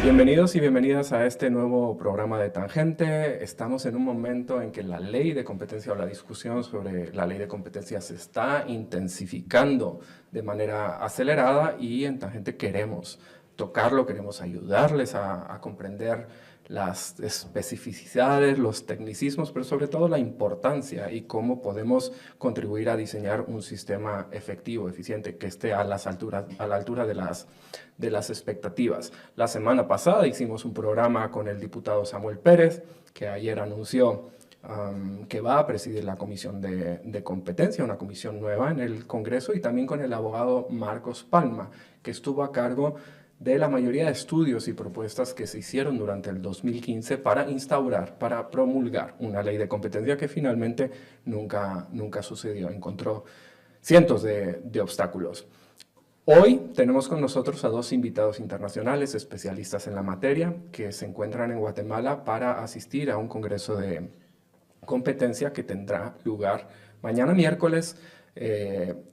Bienvenidos y bienvenidas a este nuevo programa de Tangente. Estamos en un momento en que la ley de competencia o la discusión sobre la ley de competencia se está intensificando de manera acelerada y en Tangente queremos tocarlo, queremos ayudarles a comprender las especificidades, los tecnicismos, pero sobre todo la importancia y cómo podemos contribuir a diseñar un sistema efectivo, eficiente, que esté a la altura de las expectativas. La semana pasada hicimos un programa con el diputado Samuel Pérez, que ayer anunció que va a presidir la Comisión de Competencia, una comisión nueva en el Congreso, y también con el abogado Marcos Palma, que estuvo a cargo de la mayoría de estudios y propuestas que se hicieron durante el 2015 para instaurar, para promulgar una ley de competencia que finalmente nunca sucedió. Encontró cientos de obstáculos. Hoy tenemos con nosotros a dos invitados internacionales especialistas en la materia que se encuentran en Guatemala para asistir a un congreso de competencia que tendrá lugar mañana miércoles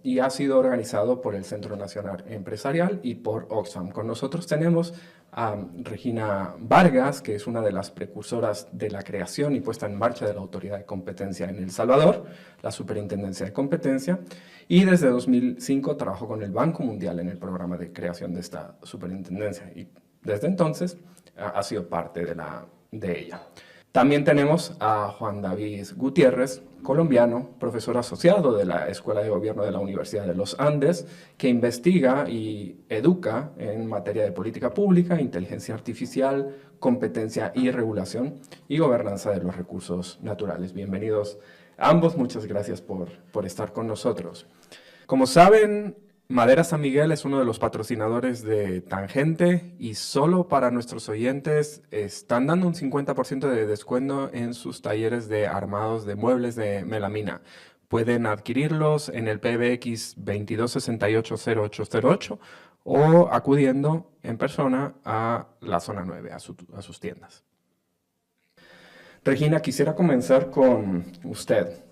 y ha sido organizado por el Centro Nacional Empresarial y por Oxfam. Con nosotros tenemos a Regina Vargas, que es una de las precursoras de la creación y puesta en marcha de la Autoridad de Competencia en El Salvador, la Superintendencia de Competencia, y desde 2005 trabajó con el Banco Mundial en el programa de creación de esta superintendencia y desde entonces ha sido parte de ella. También tenemos a Juan David Gutiérrez, colombiano, profesor asociado de la Escuela de Gobierno de la Universidad de los Andes, que investiga y educa en materia de política pública, inteligencia artificial, competencia y regulación y gobernanza de los recursos naturales. Bienvenidos a ambos, muchas gracias por estar con nosotros. Como saben, Madera San Miguel es uno de los patrocinadores de Tangente y solo para nuestros oyentes están dando un 50% de descuento en sus talleres de armados de muebles de melamina. Pueden adquirirlos en el PBX 22680808 o acudiendo en persona a la zona 9, a sus tiendas. Regina, quisiera comenzar con usted.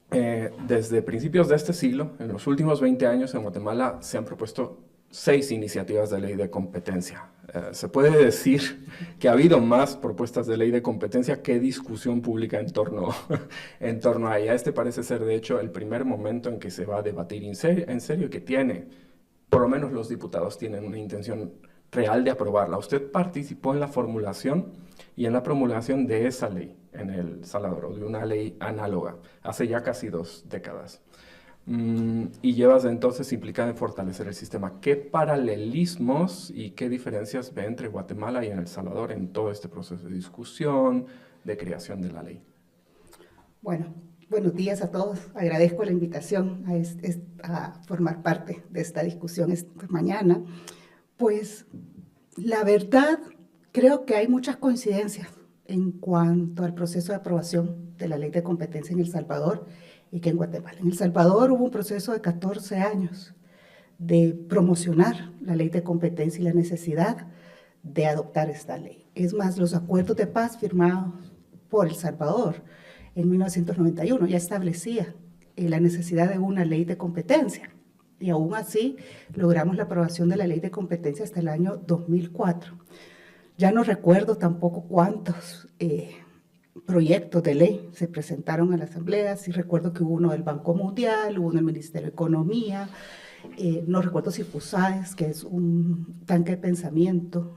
Desde principios de este siglo, en los últimos 20 años en Guatemala se han propuesto 6 iniciativas de ley de competencia. Se puede decir que ha habido más propuestas de ley de competencia que discusión pública en torno a ella. Este parece ser, de hecho, el primer momento en que se va a debatir en serio, que tiene, por lo menos los diputados tienen una intención real de aprobarla. Usted participó en la formulación y en la promulgación de esa ley en El Salvador, o de una ley análoga, hace ya casi 2 décadas. Y llevas entonces implicada en fortalecer el sistema. ¿Qué paralelismos y qué diferencias ve entre Guatemala y en El Salvador en todo este proceso de discusión, de creación de la ley? Bueno, buenos días a todos. Agradezco la invitación a formar parte de esta discusión esta mañana. Pues la verdad, creo que hay muchas coincidencias en cuanto al proceso de aprobación de la ley de competencia en El Salvador y que en Guatemala. En El Salvador hubo un proceso de 14 años de promocionar la ley de competencia y la necesidad de adoptar esta ley. Es más, los acuerdos de paz firmados por El Salvador en 1991 ya establecía la necesidad de una ley de competencia. Y aún así logramos la aprobación de la ley de competencia hasta el año 2004. Ya no recuerdo tampoco cuántos proyectos de ley se presentaron a la Asamblea. Sí recuerdo que hubo uno del Banco Mundial, hubo uno del Ministerio de Economía, no recuerdo si FUSAES, que es un tanque de pensamiento,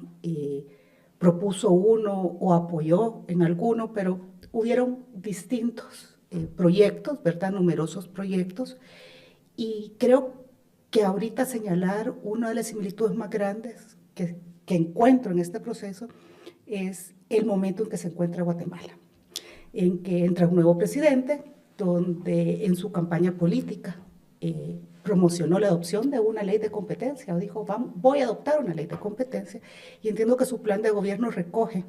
propuso uno o apoyó en alguno, pero hubieron distintos proyectos, ¿verdad? Numerosos proyectos, y creo que ahorita señalar una de las similitudes más grandes que encuentro en este proceso es el momento en que se encuentra Guatemala, en que entra un nuevo presidente, donde en su campaña política promocionó la adopción de una ley de competencia, o dijo, voy a adoptar una ley de competencia, y entiendo que su plan de gobierno recoge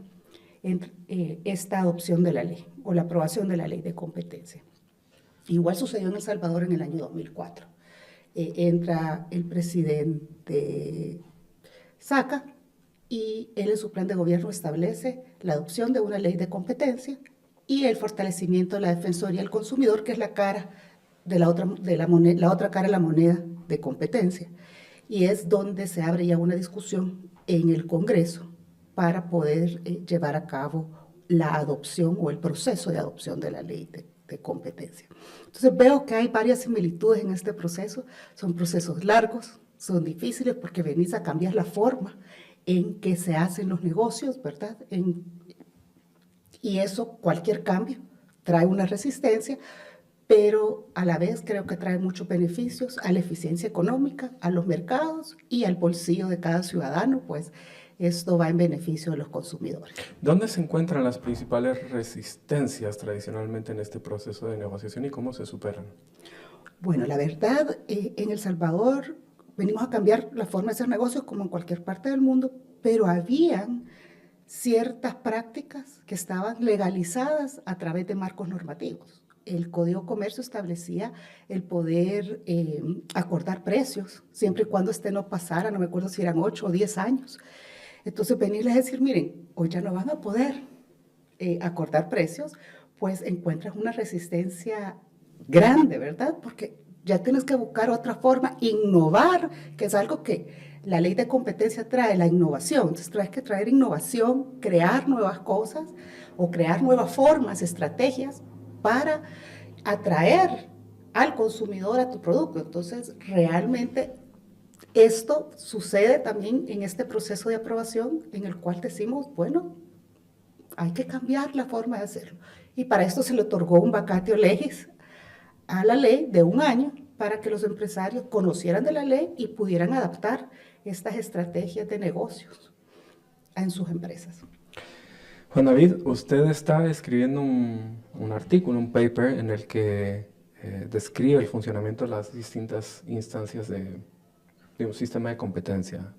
esta adopción de la ley, o la aprobación de la ley de competencia. Igual sucedió en El Salvador en el año 2004. Entra el presidente Saca, y él en su plan de gobierno establece la adopción de una ley de competencia y el fortalecimiento de la Defensoría del Consumidor, que es la cara la otra cara de la moneda de competencia. Y es donde se abre ya una discusión en el Congreso para poder llevar a cabo la adopción o el proceso de adopción de la ley de competencia. Entonces veo que hay varias similitudes en este proceso. Son procesos largos, son difíciles porque venís a cambiar la forma en que se hacen los negocios, ¿verdad? Y eso, cualquier cambio, trae una resistencia, pero a la vez creo que trae muchos beneficios a la eficiencia económica, a los mercados y al bolsillo de cada ciudadano, pues esto va en beneficio de los consumidores. ¿Dónde se encuentran las principales resistencias tradicionalmente en este proceso de negociación y cómo se superan? Bueno, la verdad, en El Salvador venimos a cambiar la forma de hacer negocios como en cualquier parte del mundo, pero habían ciertas prácticas que estaban legalizadas a través de marcos normativos. El Código de Comercio establecía el poder acordar precios, siempre y cuando no pasara, no me acuerdo si eran 8 o 10 años. Entonces venirles a decir, miren, hoy ya no van a poder acordar precios, pues encuentras una resistencia grande, ¿verdad? Porque ya tienes que buscar otra forma, innovar, que es algo que la ley de competencia trae, la innovación. Entonces traes que traer innovación, crear nuevas cosas o crear nuevas formas, estrategias para atraer al consumidor a tu producto. Entonces realmente esto sucede también en este proceso de aprobación en el cual decimos, bueno, hay que cambiar la forma de hacerlo. Y para esto se le otorgó un vacatio legis a la ley de 1 año para que los empresarios conocieran de la ley y pudieran adaptar estas estrategias de negocios en sus empresas. Juan David, usted está escribiendo un artículo, un paper en el que describe el funcionamiento de las distintas instancias de un sistema de competencia,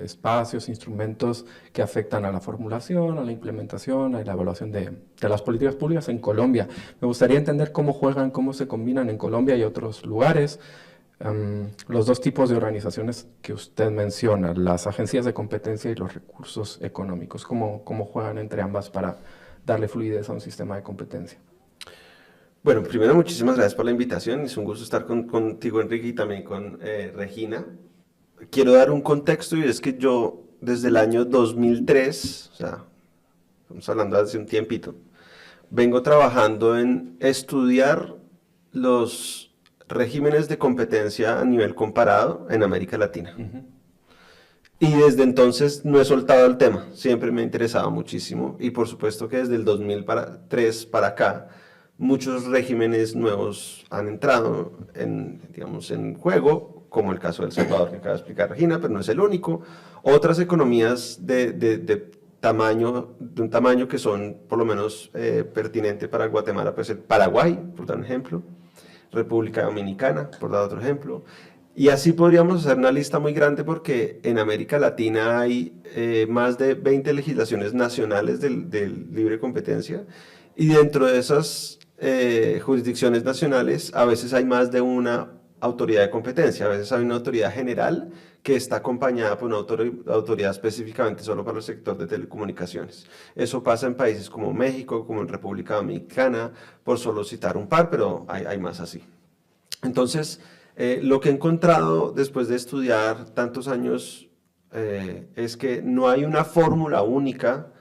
espacios, instrumentos que afectan a la formulación, a la implementación, a la evaluación de las políticas públicas en Colombia. Me gustaría entender cómo juegan, cómo se combinan en Colombia y otros lugares los dos tipos de organizaciones que usted menciona, las agencias de competencia y los recursos económicos, cómo juegan entre ambas para darle fluidez a un sistema de competencia. Bueno, primero muchísimas gracias por la invitación, es un gusto estar contigo, Enrique, y también con Regina. Quiero dar un contexto y es que yo desde el año 2003, o sea, estamos hablando de hace un tiempito, vengo trabajando en estudiar los regímenes de competencia a nivel comparado en América Latina. Y desde entonces no he soltado el tema, siempre me ha interesado muchísimo y por supuesto que desde el 2003 para acá muchos regímenes nuevos han entrado digamos, en juego, como el caso de El Salvador que acaba de explicar Regina, pero no es el único. Otras economías de un tamaño que son por lo menos pertinente para Guatemala, pues el Paraguay, por dar un ejemplo, República Dominicana, por dar otro ejemplo. Y así podríamos hacer una lista muy grande porque en América Latina hay más de 20 legislaciones nacionales de libre competencia y dentro de esas jurisdicciones nacionales a veces hay más de una autoridad de competencia, a veces hay una autoridad general que está acompañada por una autoridad específicamente solo para el sector de telecomunicaciones. Eso pasa en países como México, como en República Dominicana, por solo citar un par, pero hay más así. Entonces, lo que he encontrado después de estudiar tantos años es que no hay una fórmula única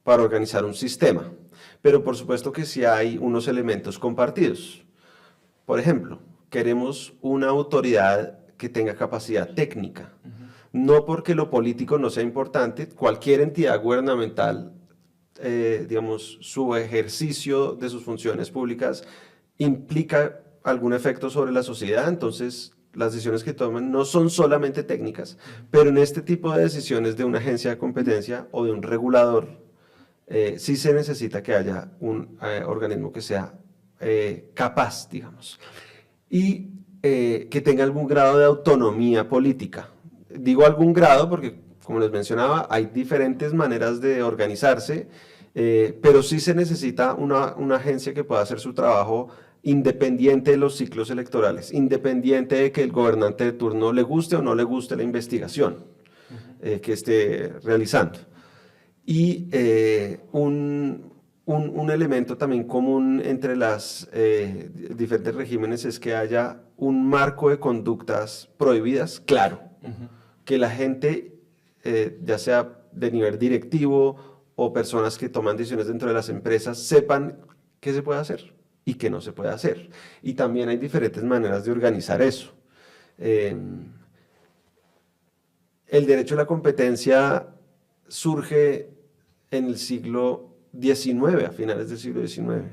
para organizar un sistema, pero por supuesto que sí hay unos elementos compartidos. Por ejemplo, queremos una autoridad que tenga capacidad técnica, no porque lo político no sea importante, cualquier entidad gubernamental, digamos, su ejercicio de sus funciones públicas implica algún efecto sobre la sociedad, entonces las decisiones que toman no son solamente técnicas, pero en este tipo de decisiones de una agencia de competencia o de un regulador, sí se necesita que haya un organismo que sea capaz, digamos, y que tenga algún grado de autonomía política. Digo algún grado porque, como les mencionaba, hay diferentes maneras de organizarse, pero sí se necesita una agencia que pueda hacer su trabajo independiente de los ciclos electorales, independiente de que el gobernante de turno le guste o no le guste la investigación que esté realizando. Y un elemento también común entre las diferentes regímenes es que haya un marco de conductas prohibidas claro, que la gente, ya sea de nivel directivo o personas que toman decisiones dentro de las empresas, sepan qué se puede hacer y qué no se puede hacer. Y también hay diferentes maneras de organizar eso. El derecho a la competencia surge en el siglo XIX, a finales del siglo XIX,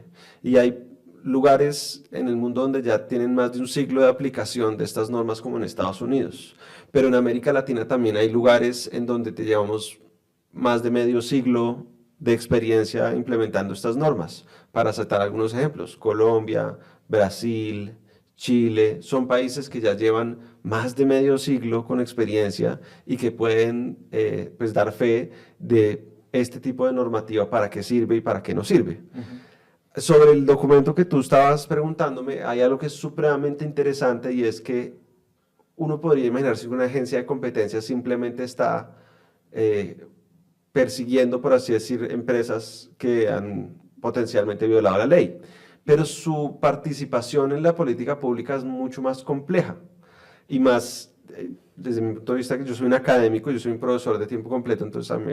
y hay lugares en el mundo donde ya tienen más de un siglo de aplicación de estas normas, como en Estados Unidos, pero en América Latina también hay lugares en donde te llevamos más de medio siglo de experiencia implementando estas normas. Para citar algunos ejemplos, Colombia, Brasil, Chile, son países que ya llevan más de medio siglo con experiencia y que pueden pues dar fe de este tipo de normativa, para qué sirve y para qué no sirve. Sobre el documento que tú estabas preguntándome, hay algo que es supremamente interesante, y es que uno podría imaginarse que una agencia de competencia simplemente está persiguiendo, por así decir, empresas que han potencialmente violado la ley, pero su participación en la política pública es mucho más compleja y más, desde mi punto de vista, que yo soy un académico, yo soy un profesor de tiempo completo, entonces a mí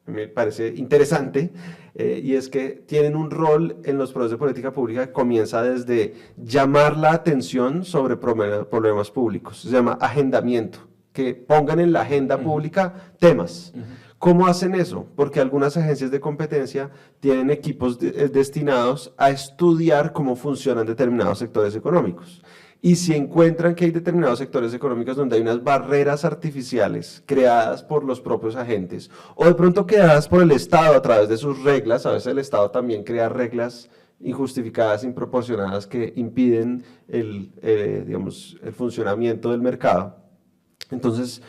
me parece interesante, y es que tienen un rol en los procesos de política pública que comienza desde llamar la atención sobre problemas públicos, se llama agendamiento, que pongan en la agenda pública temas. ¿Cómo hacen eso? Porque algunas agencias de competencia tienen equipos destinados a estudiar cómo funcionan determinados sectores económicos. Y si encuentran que hay determinados sectores económicos donde hay unas barreras artificiales creadas por los propios agentes, o de pronto creadas por el Estado a través de sus reglas, a veces el Estado también crea reglas injustificadas, improporcionadas, que impiden digamos, el funcionamiento del mercado. Entonces,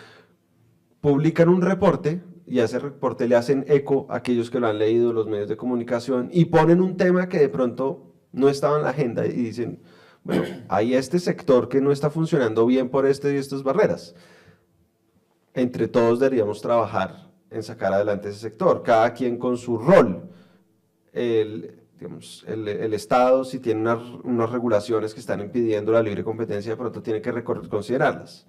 publican un reporte, y a ese reporte le hacen eco a aquellos que lo han leído, los medios de comunicación, y ponen un tema que de pronto no estaba en la agenda y dicen, bueno, hay este sector que no está funcionando bien por este y estas barreras. Entre todos deberíamos trabajar en sacar adelante ese sector, cada quien con su rol. Digamos, el Estado, si tiene unas regulaciones que están impidiendo la libre competencia, de pronto tiene que considerarlas.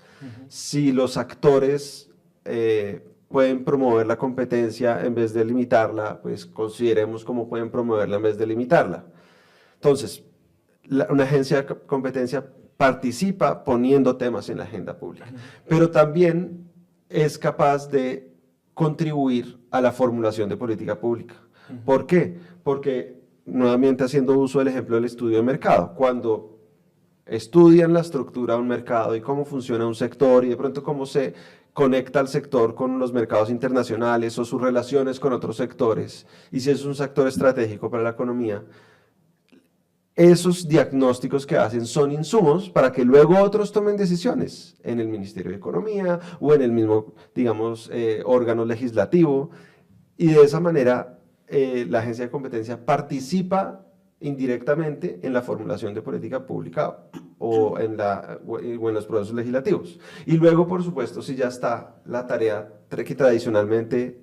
Si los actores pueden promover la competencia en vez de limitarla, pues consideremos cómo pueden promoverla en vez de limitarla. Entonces, una agencia de competencia participa poniendo temas en la agenda pública, pero también es capaz de contribuir a la formulación de política pública. ¿Por qué? Porque, nuevamente haciendo uso del ejemplo del estudio de mercado, cuando estudian la estructura de un mercado y cómo funciona un sector y de pronto cómo se conecta al sector con los mercados internacionales o sus relaciones con otros sectores, y si es un sector estratégico para la economía, esos diagnósticos que hacen son insumos para que luego otros tomen decisiones en el Ministerio de Economía o en el mismo, digamos, órgano legislativo, y de esa manera la agencia de competencia participa indirectamente en la formulación de política pública o en los procesos legislativos. Y luego, por supuesto, si ya está la tarea que tradicionalmente,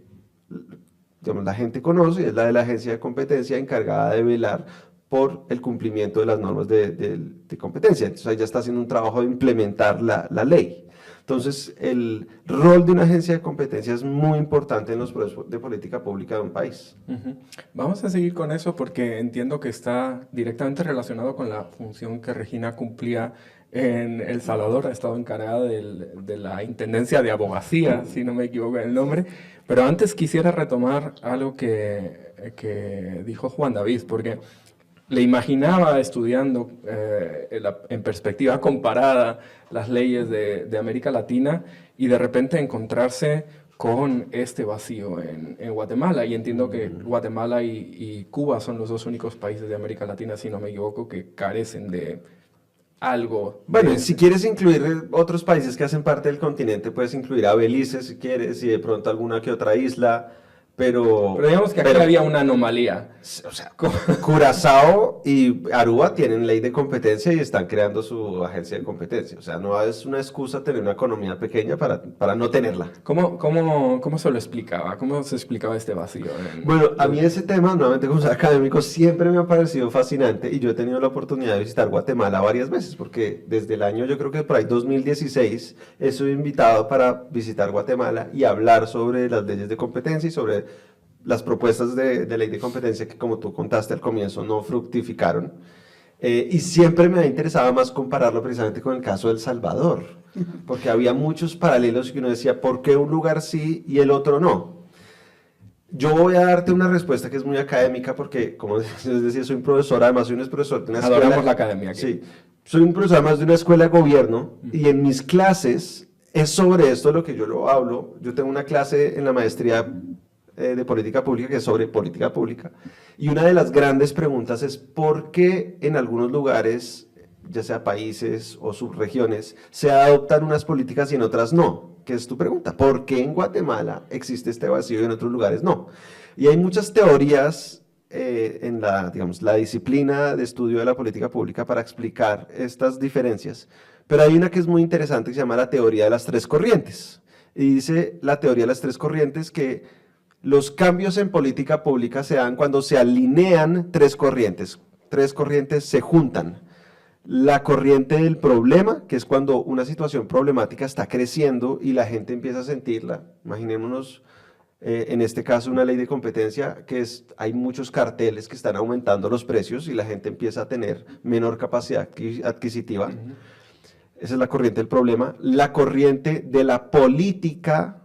digamos, la gente conoce, es la de la agencia de competencia encargada de velar por el cumplimiento de las normas de competencia. Entonces ahí ya está haciendo un trabajo de implementar la ley. Entonces el rol de una agencia de competencia es muy importante en los procesos de política pública de un país. Vamos a seguir con eso porque entiendo que está directamente relacionado con la función que Regina cumplía en El Salvador. Ha estado encargada de la Intendencia de Abogacía, si no me equivoco en el nombre. Pero antes quisiera retomar algo que dijo Juan David, porque le imaginaba estudiando en perspectiva comparada las leyes de América Latina y de repente encontrarse con este vacío en Guatemala. Y entiendo que Guatemala y Cuba son los dos únicos países de América Latina, si no me equivoco, que carecen de algo. Bueno, si quieres incluir otros países que hacen parte del continente, puedes incluir a Belice si quieres, y de pronto alguna que otra isla, Pero digamos que aquí había una anomalía. O sea, Curazao y Aruba tienen ley de competencia y están creando su agencia de competencia. O sea, no es una excusa tener una economía pequeña para no tenerla. ¿Cómo se lo explicaba? ¿Cómo se explicaba este vacío? Bueno, a mí ese tema, nuevamente como soy académico, siempre me ha parecido fascinante y yo he tenido la oportunidad de visitar Guatemala varias veces porque desde el año, yo creo que por ahí 2016, he sido invitado para visitar Guatemala y hablar sobre las leyes de competencia y sobre las propuestas de ley de competencia que, como tú contaste al comienzo, no fructificaron. Y siempre me ha interesado más compararlo precisamente con el caso de El Salvador, porque había muchos paralelos que uno decía, ¿por qué un lugar sí y el otro no? Yo voy a darte una respuesta que es muy académica porque, como les decía, soy un profesor, además soy un profesor de una escuela... Adoramos la academia aquí. Sí, soy un profesor además de una escuela de gobierno y en mis clases es sobre esto lo que yo lo hablo. Yo tengo una clase en la maestría de política pública que es sobre política pública y una de las grandes preguntas es ¿por qué en algunos lugares, ya sea países o subregiones, se adoptan unas políticas y en otras no? ¿Qué es tu pregunta? ¿Por qué en Guatemala existe este vacío y en otros lugares no? Y hay muchas teorías en la disciplina de estudio de la política pública para explicar estas diferencias, pero hay una que es muy interesante que se llama la teoría de las tres corrientes. Y dice la teoría de las tres corrientes que los cambios en política pública se dan cuando se alinean tres corrientes se juntan. La corriente del problema, que es cuando una situación problemática está creciendo y la gente empieza a sentirla. Imaginémonos, en este caso, una ley de competencia, hay muchos carteles que están aumentando los precios y la gente empieza a tener menor capacidad adquisitiva. Esa es la corriente del problema. La corriente de la política,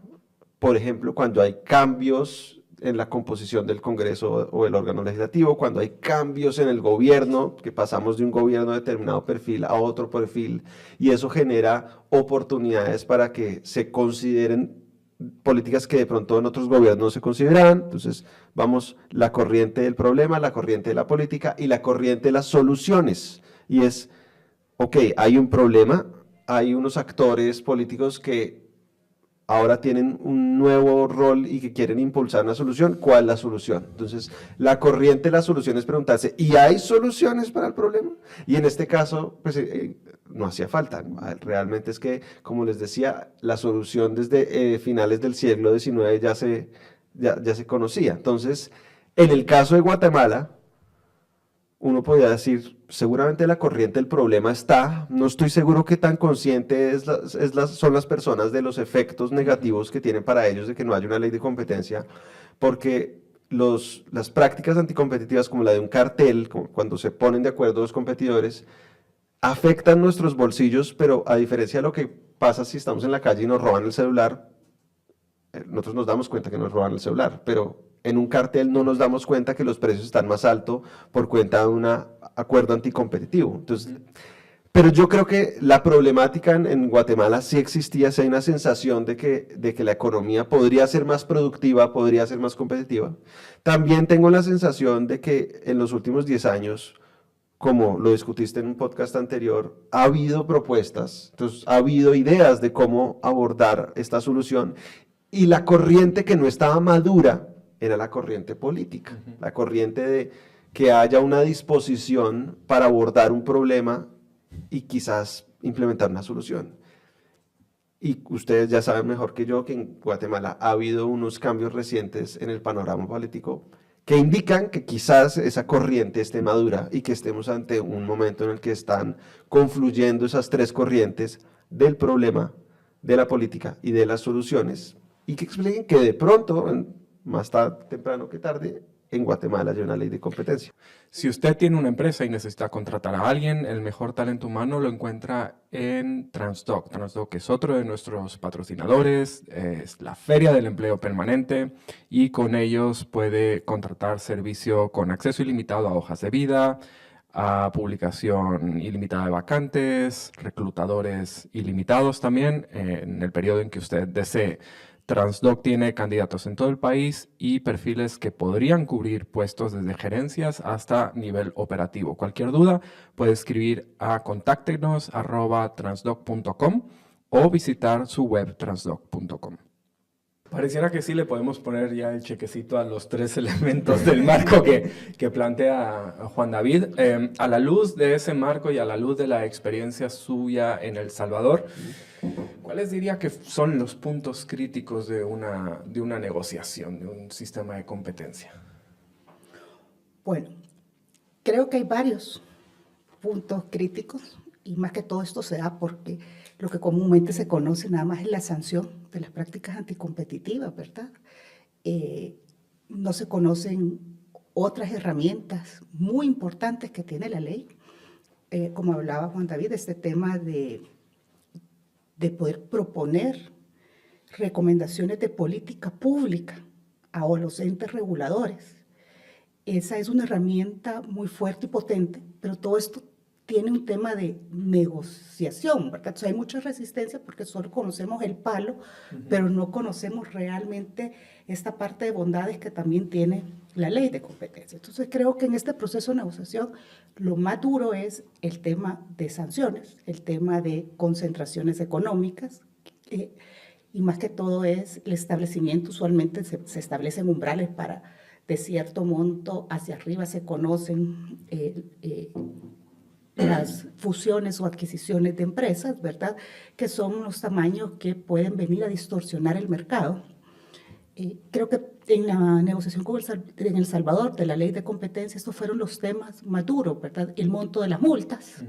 por ejemplo, cuando hay cambios en la composición del Congreso o el órgano legislativo, cuando hay cambios en el gobierno, que pasamos de un gobierno de determinado perfil a otro perfil, y eso genera oportunidades para que se consideren políticas que de pronto en otros gobiernos no se consideraban. Entonces, vamos, la corriente del problema, la corriente de la política y la corriente de las soluciones. Y es, ok, hay un problema, hay unos actores políticos que ahora tienen un nuevo rol y que quieren impulsar una solución. ¿Cuál es la solución? Entonces, la corriente de la solución es preguntarse, ¿y hay soluciones para el problema? Y en este caso, pues no hacía falta. Realmente es que, como les decía, la solución desde finales del siglo XIX ya se conocía. Entonces, en el caso de Guatemala, uno podría decir, seguramente la corriente del problema está, no estoy seguro qué tan consciente son las personas de los efectos negativos que tienen para ellos de que no haya una ley de competencia, porque las prácticas anticompetitivas como la de un cartel, como cuando se ponen de acuerdo los competidores, afectan nuestros bolsillos, pero a diferencia de lo que pasa si estamos en la calle y nos roban el celular, nosotros nos damos cuenta que nos roban el celular, pero en un cartel no nos damos cuenta que los precios están más altos por cuenta de un acuerdo anticompetitivo. Entonces, pero yo creo que la problemática en Guatemala sí existía, sí hay una sensación de que la economía podría ser más productiva, podría ser más competitiva. También tengo la sensación de que en los últimos 10 años, como lo discutiste en un podcast anterior, ha habido propuestas, entonces ha habido ideas de cómo abordar esta solución y la corriente que no estaba madura era la corriente política, la corriente de que haya una disposición para abordar un problema y quizás implementar una solución. Y ustedes ya saben mejor que yo que en Guatemala ha habido unos cambios recientes en el panorama político que indican que quizás esa corriente esté madura y que estemos ante un momento en el que están confluyendo esas tres corrientes del problema, de la política y de las soluciones, y que expliquen que de pronto, más temprano que tarde, en Guatemala hay una ley de competencia. Si usted tiene una empresa y necesita contratar a alguien, el mejor talento humano lo encuentra en Transdoc. Transdoc es otro de nuestros patrocinadores, es la Feria del Empleo Permanente y con ellos puede contratar servicio con acceso ilimitado a hojas de vida, a publicación ilimitada de vacantes, reclutadores ilimitados también en el periodo en que usted desee. Transdoc tiene candidatos en todo el país y perfiles que podrían cubrir puestos desde gerencias hasta nivel operativo. Cualquier duda puede escribir a contáctenos@transdoc.com o visitar su web transdoc.com. Pareciera que sí le podemos poner ya el chequecito a los 3 elementos del marco que plantea Juan David. A la luz de ese marco y a la luz de la experiencia suya en El Salvador, ¿cuáles diría que son los puntos críticos de una negociación, de un sistema de competencia? Bueno, creo que hay varios puntos críticos y más que todo esto se da porque lo que comúnmente se conoce nada más es la sanción de las prácticas anticompetitivas, ¿verdad? No se conocen otras herramientas muy importantes que tiene la ley, como hablaba Juan David, este tema de poder proponer recomendaciones de política pública a los entes reguladores. Esa es una herramienta muy fuerte y potente, pero todo esto tiene un tema de negociación, ¿verdad? Entonces hay mucha resistencia porque solo conocemos el palo, pero no conocemos realmente esta parte de bondades que también tiene la ley de competencia. Entonces creo que en este proceso de negociación lo más duro es el tema de sanciones, el tema de concentraciones económicas, y más que todo es el establecimiento, usualmente se establecen umbrales para de cierto monto hacia arriba se conocen las fusiones o adquisiciones de empresas, ¿verdad? Que son los tamaños que pueden venir a distorsionar el mercado. Creo que en la negociación en El Salvador de la ley de competencia, estos fueron los temas más duros, ¿verdad? El monto de las multas,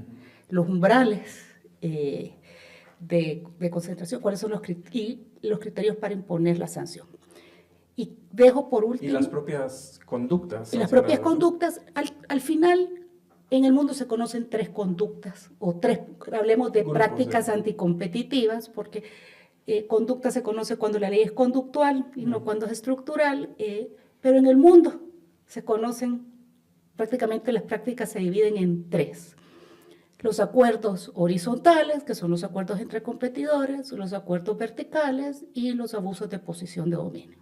los umbrales de concentración, cuáles son los criterios para imponer la sanción. Y dejo por último... Y las propias conductas. Y las propias conductas, al final, en el mundo se conocen 3 conductas, o 3, hablemos de grupos prácticas anticompetitivas, porque conducta se conoce cuando la ley es conductual y no cuando es estructural, pero en el mundo se conocen, prácticamente las prácticas se dividen en 3. Los acuerdos horizontales, que son los acuerdos entre competidores, los acuerdos verticales y los abusos de posición de dominio.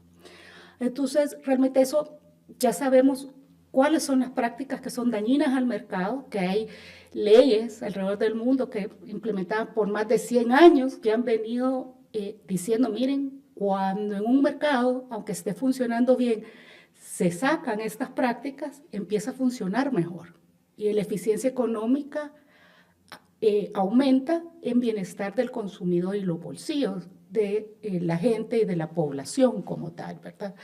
Entonces, realmente eso ya sabemos cuáles son las prácticas que son dañinas al mercado, que hay leyes alrededor del mundo que implementadas por más de 100 años que han venido diciendo, miren, cuando en un mercado, aunque esté funcionando bien, se sacan estas prácticas, empieza a funcionar mejor. Y la eficiencia económica aumenta en bienestar del consumidor y los bolsillos de la gente y de la población como tal, ¿verdad?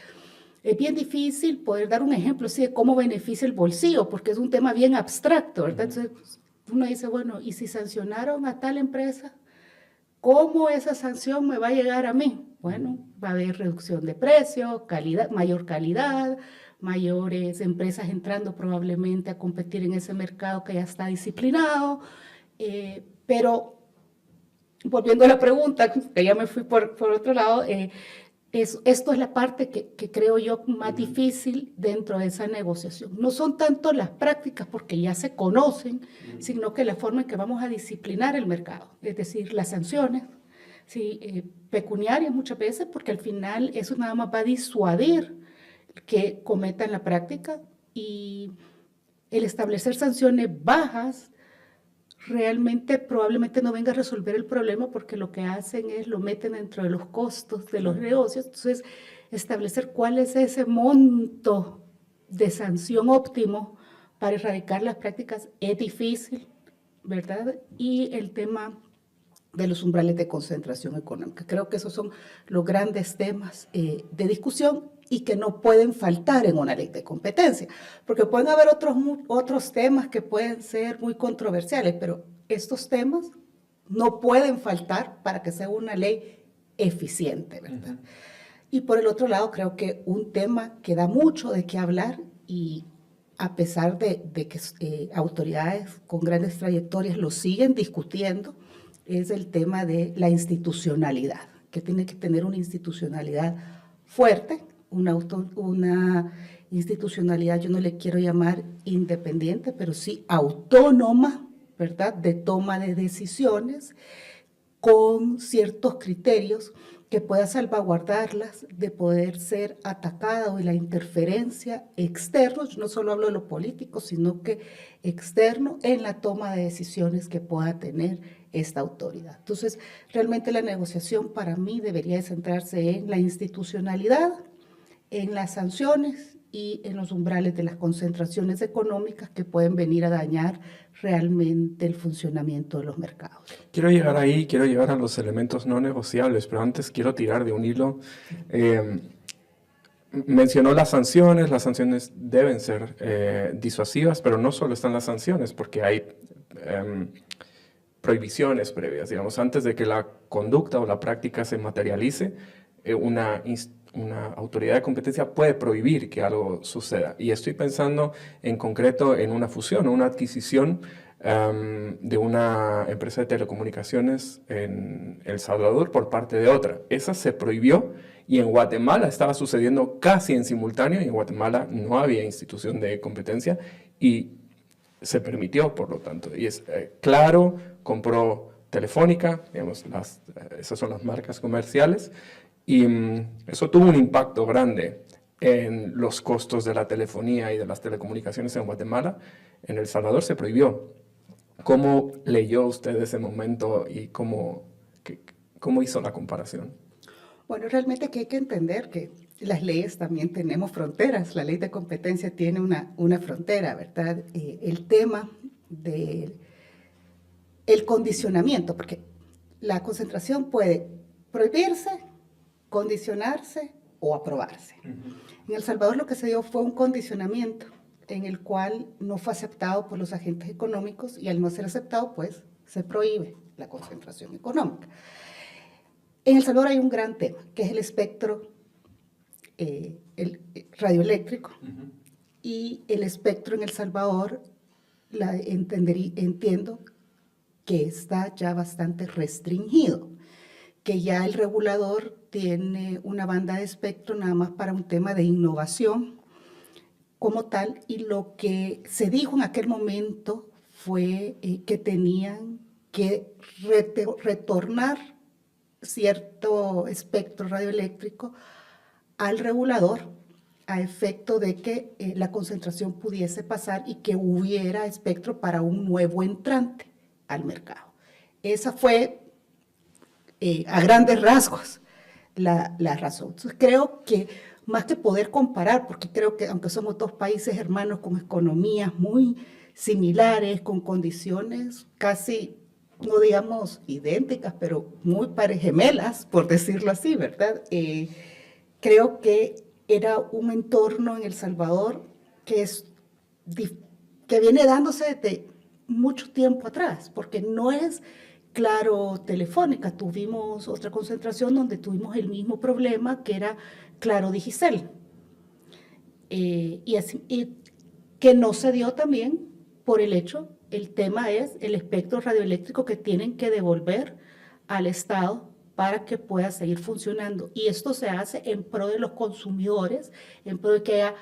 Es bien difícil poder dar un ejemplo así de cómo beneficia el bolsillo, porque es un tema bien abstracto, ¿verdad? Entonces uno dice, bueno, ¿y si sancionaron a tal empresa? ¿Cómo esa sanción me va a llegar a mí? Bueno, va a haber reducción de precios, mayor calidad, mayores empresas entrando probablemente a competir en ese mercado que ya está disciplinado, pero volviendo a la pregunta, que ya me fui por otro lado, esto es la parte que creo yo más difícil dentro de esa negociación. No son tanto las prácticas porque ya se conocen, sino que la forma en que vamos a disciplinar el mercado, es decir, las sanciones, ¿sí? Pecuniarias muchas veces, porque al final eso nada más va a disuadir que cometan la práctica, y el establecer sanciones bajas realmente probablemente no venga a resolver el problema, porque lo que hacen es lo meten dentro de los costos de los negocios. Entonces, establecer cuál es ese monto de sanción óptimo para erradicar las prácticas es difícil, ¿verdad? Y el tema de los umbrales de concentración económica. Creo que esos son los grandes temas de discusión y que no pueden faltar en una ley de competencia, porque pueden haber otros temas que pueden ser muy controversiales, pero estos temas no pueden faltar para que sea una ley eficiente, ¿verdad? Y por el otro lado, creo que un tema que da mucho de qué hablar, y a pesar de que autoridades con grandes trayectorias lo siguen discutiendo, es el tema de la institucionalidad, que tiene que tener una institucionalidad fuerte, una institucionalidad, yo no le quiero llamar independiente, pero sí autónoma, ¿verdad?, de toma de decisiones con ciertos criterios que pueda salvaguardarlas de poder ser atacada o de la interferencia externa. Yo no solo hablo de lo político, sino que externo en la toma de decisiones que pueda tener esta autoridad. Entonces, realmente la negociación para mí debería centrarse en la institucionalidad, en las sanciones y en los umbrales de las concentraciones económicas que pueden venir a dañar realmente el funcionamiento de los mercados. Quiero llegar ahí, quiero llegar a los elementos no negociables, pero antes quiero tirar de un hilo. Mencionó las sanciones deben ser disuasivas, pero no solo están las sanciones, porque hay prohibiciones previas, digamos, antes de que la conducta o la práctica se materialice, una autoridad de competencia puede prohibir que algo suceda. Y estoy pensando en concreto en una fusión o una adquisición de una empresa de telecomunicaciones en El Salvador por parte de otra. Esa se prohibió y en Guatemala estaba sucediendo casi en simultáneo y en Guatemala no había institución de competencia y se permitió, por lo tanto. Y es Claro, compró Telefónica, digamos, esas son las marcas comerciales. Y eso tuvo un impacto grande en los costos de la telefonía y de las telecomunicaciones en Guatemala. En El Salvador se prohibió. ¿Cómo leyó usted ese momento y cómo hizo la comparación? Bueno, realmente que hay que entender que las leyes también tenemos fronteras. La ley de competencia tiene una frontera, ¿verdad? El tema del condicionamiento, porque la concentración puede prohibirse, condicionarse o aprobarse. En El Salvador lo que se dio fue un condicionamiento en el cual no fue aceptado por los agentes económicos y al no ser aceptado, pues, se prohíbe la concentración económica. En El Salvador hay un gran tema, que es el espectro radioeléctrico, y el espectro en El Salvador, entiendo que está ya bastante restringido, que ya el regulador tiene una banda de espectro nada más para un tema de innovación como tal, y lo que se dijo en aquel momento fue que tenían que retornar cierto espectro radioeléctrico al regulador a efecto de que la concentración pudiese pasar y que hubiera espectro para un nuevo entrante al mercado. Esa fue, a grandes rasgos, la razón. Entonces, creo que más que poder comparar, porque creo que aunque somos dos países hermanos con economías muy similares, con condiciones casi, no digamos idénticas, pero muy gemelas, por decirlo así, ¿verdad? Creo que era un entorno en El Salvador que viene dándose desde mucho tiempo atrás, porque no es Claro Telefónica. Tuvimos otra concentración donde tuvimos el mismo problema, que era Claro Digicel, y que no se dio también por el tema es el espectro radioeléctrico que tienen que devolver al Estado para que pueda seguir funcionando. Y esto se hace en pro de los consumidores, en pro de que haya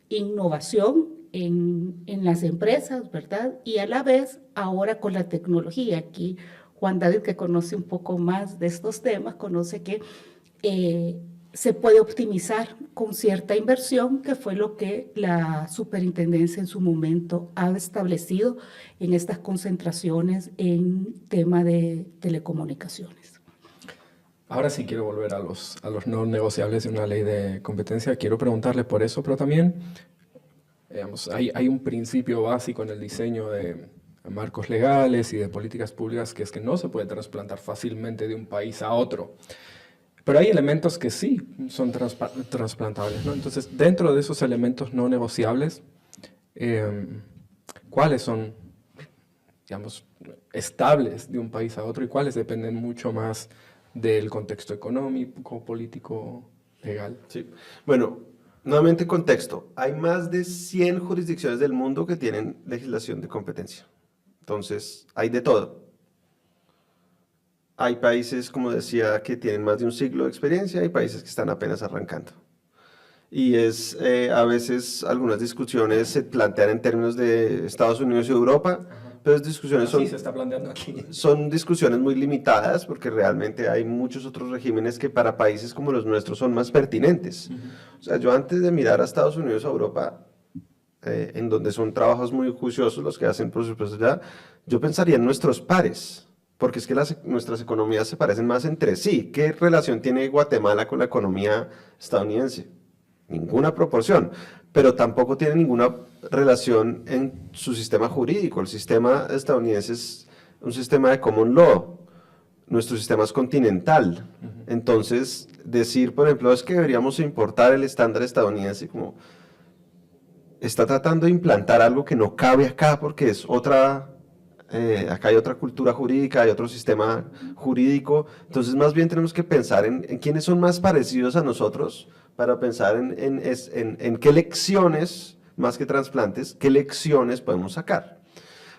innovación en las empresas, ¿verdad? Y a la vez, ahora con la tecnología, aquí Juan David, que conoce un poco más de estos temas, conoce que se puede optimizar con cierta inversión, que fue lo que la superintendencia en su momento ha establecido en estas concentraciones en tema de telecomunicaciones. Ahora sí quiero volver a los no negociables de una ley de competencia. Quiero preguntarle por eso, pero también digamos, hay un principio básico en el diseño de marcos legales y de políticas públicas, que es que no se puede trasplantar fácilmente de un país a otro. Pero hay elementos que sí son trasplantables, ¿no? Entonces, dentro de esos elementos no negociables, ¿cuáles son, digamos, estables de un país a otro y cuáles dependen mucho más del contexto económico, político, legal? Sí. Bueno, nuevamente contexto. Hay más de 100 jurisdicciones del mundo que tienen legislación de competencia. Entonces, hay de todo. Hay países, como decía, que tienen más de un siglo de experiencia, hay países que están apenas arrancando. Y a veces algunas discusiones se plantean en términos de Estados Unidos y Europa, pero las discusiones se está planteando aquí. Son discusiones muy limitadas porque realmente hay muchos otros regímenes que para países como los nuestros son más pertinentes. O sea, yo antes de mirar a Estados Unidos o a Europa, en donde son trabajos muy juiciosos los que hacen por supuesto ya, yo pensaría en nuestros pares. porque es que nuestras economías se parecen más entre sí. ¿Qué relación tiene Guatemala con la economía estadounidense? Ninguna proporción, pero tampoco tiene ninguna relación en su sistema jurídico. El sistema estadounidense es un sistema de common law, nuestro sistema es continental. Entonces, decir, por ejemplo, es que deberíamos importar el estándar estadounidense, como está tratando de implantar algo que no cabe acá porque es otra, acá hay otra cultura jurídica, hay otro sistema jurídico. Entonces, más bien tenemos que pensar en quiénes son más parecidos a nosotros para pensar en qué lecciones, más que trasplantes, qué lecciones podemos sacar.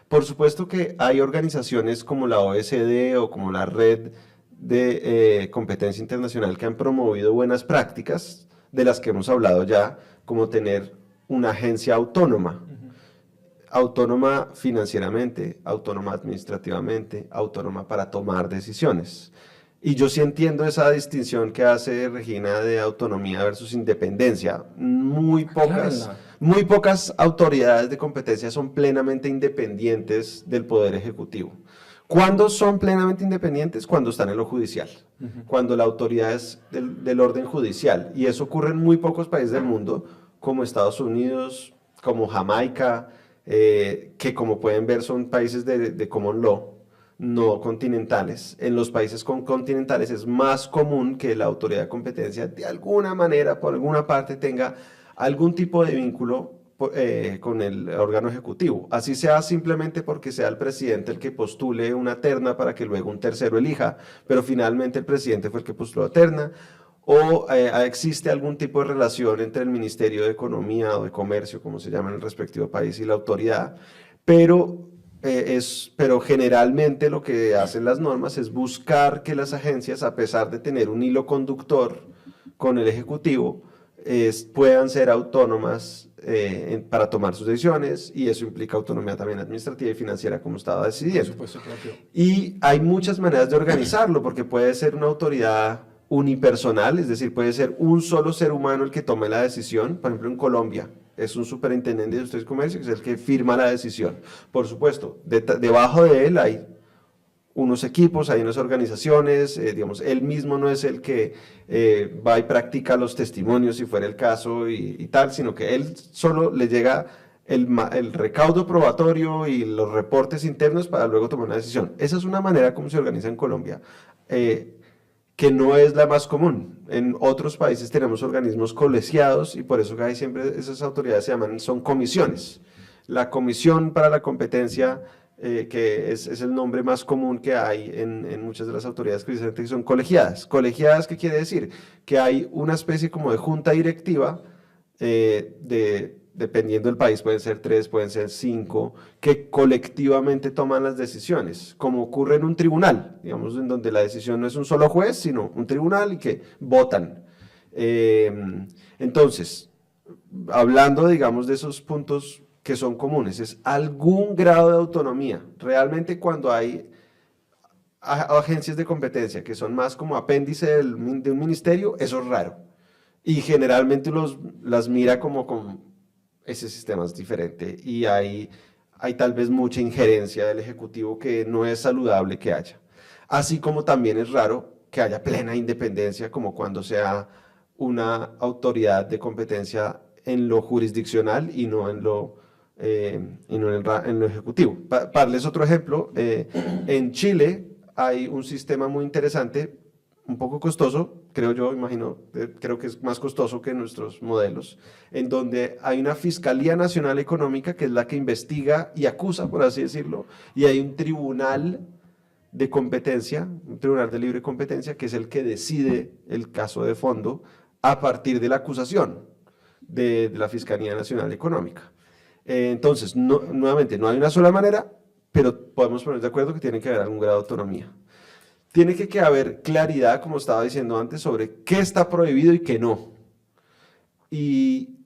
Por supuesto que hay organizaciones como la OECD o como la Red de Competencia Internacional que han promovido buenas prácticas, de las que hemos hablado ya, como tener una agencia autónoma, autónoma financieramente, autónoma administrativamente, autónoma para tomar decisiones. Y yo sí entiendo esa distinción que hace Regina de autonomía versus independencia. Muy pocas autoridades de competencia son plenamente independientes del Poder Ejecutivo. ¿Cuándo son plenamente independientes? Cuando están en lo judicial, cuando la autoridad es del orden judicial. Y eso ocurre en muy pocos países del mundo, como Estados Unidos, como Jamaica, que como pueden ver son países de common law, no continentales. En los países continentales es más común que la autoridad de competencia de alguna manera, por alguna parte, tenga algún tipo de vínculo con el órgano ejecutivo. Así sea simplemente porque sea el presidente el que postule una terna para que luego un tercero elija, pero finalmente el presidente fue el que postuló la terna, o existe algún tipo de relación entre el Ministerio de Economía o de Comercio, como se llama en el respectivo país, y la autoridad, pero generalmente lo que hacen las normas es buscar que las agencias, a pesar de tener un hilo conductor con el Ejecutivo, puedan ser autónomas para tomar sus decisiones, y eso implica autonomía también administrativa y financiera, como estaba decidiendo. Por supuesto, claro. Y hay muchas maneras de organizarlo, porque puede ser una autoridad unipersonal, es decir, puede ser un solo ser humano el que tome la decisión. Por ejemplo, en Colombia es un superintendente de Industria y Comercio, que es el que firma la decisión. Por supuesto, debajo de él hay unos equipos, hay unas organizaciones, digamos, él mismo no es el que va y practica los testimonios, si fuera el caso, y tal, sino que él solo le llega el recaudo probatorio y los reportes internos para luego tomar una decisión. Esa es una manera como se organiza en Colombia, que no es la más común. En otros países tenemos organismos colegiados, y por eso que hay siempre esas autoridades son comisiones. La Comisión para la Competencia, que es el nombre más común que hay en muchas de las autoridades que dicen que son colegiadas. ¿Colegiadas qué quiere decir? Que hay una especie como de junta directiva, dependiendo del país, pueden ser 3, pueden ser 5, que colectivamente toman las decisiones, como ocurre en un tribunal, digamos, en donde la decisión no es un solo juez, sino un tribunal, y que votan. Entonces, hablando, digamos, de esos puntos que son comunes, es algún grado de autonomía. Realmente, cuando hay agencias de competencia que son más como apéndice de un ministerio, eso es raro. Y generalmente las mira como con ese sistema es diferente, y hay tal vez mucha injerencia del Ejecutivo que no es saludable que haya. Así como también es raro que haya plena independencia, como cuando sea una autoridad de competencia en lo jurisdiccional y no en lo ejecutivo. Para darles otro ejemplo, en Chile hay un sistema muy interesante, un poco costoso, creo yo, creo que es más costoso que nuestros modelos, en donde hay una Fiscalía Nacional Económica, que es la que investiga y acusa, por así decirlo, y hay un tribunal de competencia, un tribunal de libre competencia, que es el que decide el caso de fondo a partir de la acusación de la Fiscalía Nacional Económica. Entonces, nuevamente, no hay una sola manera, pero podemos poner de acuerdo que tiene que haber algún grado de autonomía. Tiene que haber claridad, como estaba diciendo antes, sobre qué está prohibido y qué no. Y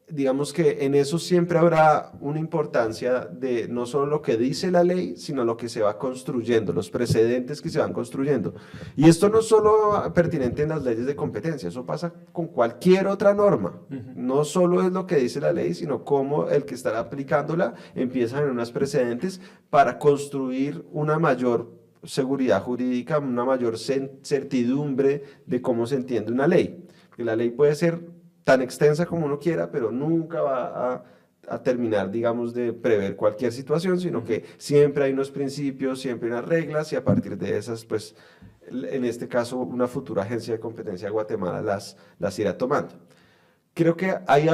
digamos que en eso siempre habrá una importancia de no solo lo que dice la ley, sino lo que se va construyendo, los precedentes que se van construyendo. Y esto no es solo pertinente en las leyes de competencia, eso pasa con cualquier otra norma. No solo es lo que dice la ley, sino cómo el que estará aplicándola empieza en unos precedentes para construir una mayor seguridad jurídica, una mayor certidumbre de cómo se entiende una ley. Porque la ley puede ser tan extensa como uno quiera, pero nunca va a terminar, digamos, de prever cualquier situación, sino que siempre hay unos principios, siempre hay unas reglas, y a partir de esas, pues, en este caso, una futura agencia de competencia de Guatemala las irá tomando. Creo que hay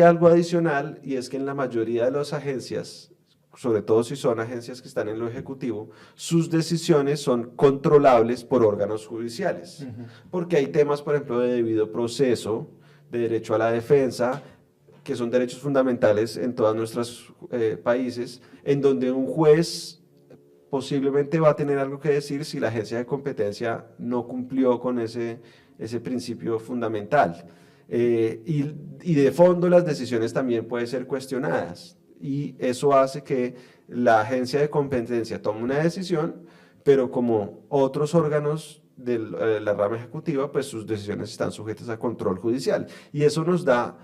algo adicional, y es que en la mayoría de las agencias, sobre todo si son agencias que están en lo ejecutivo, sus decisiones son controlables por órganos judiciales, porque hay temas, por ejemplo, de debido proceso, de derecho a la defensa, que son derechos fundamentales en todos nuestros países, en donde un juez posiblemente va a tener algo que decir si la agencia de competencia no cumplió con ese principio fundamental. Y de fondo las decisiones también pueden ser cuestionadas, y eso hace que la agencia de competencia tome una decisión, pero como otros órganos de la rama ejecutiva, pues sus decisiones están sujetas a control judicial. Y eso nos da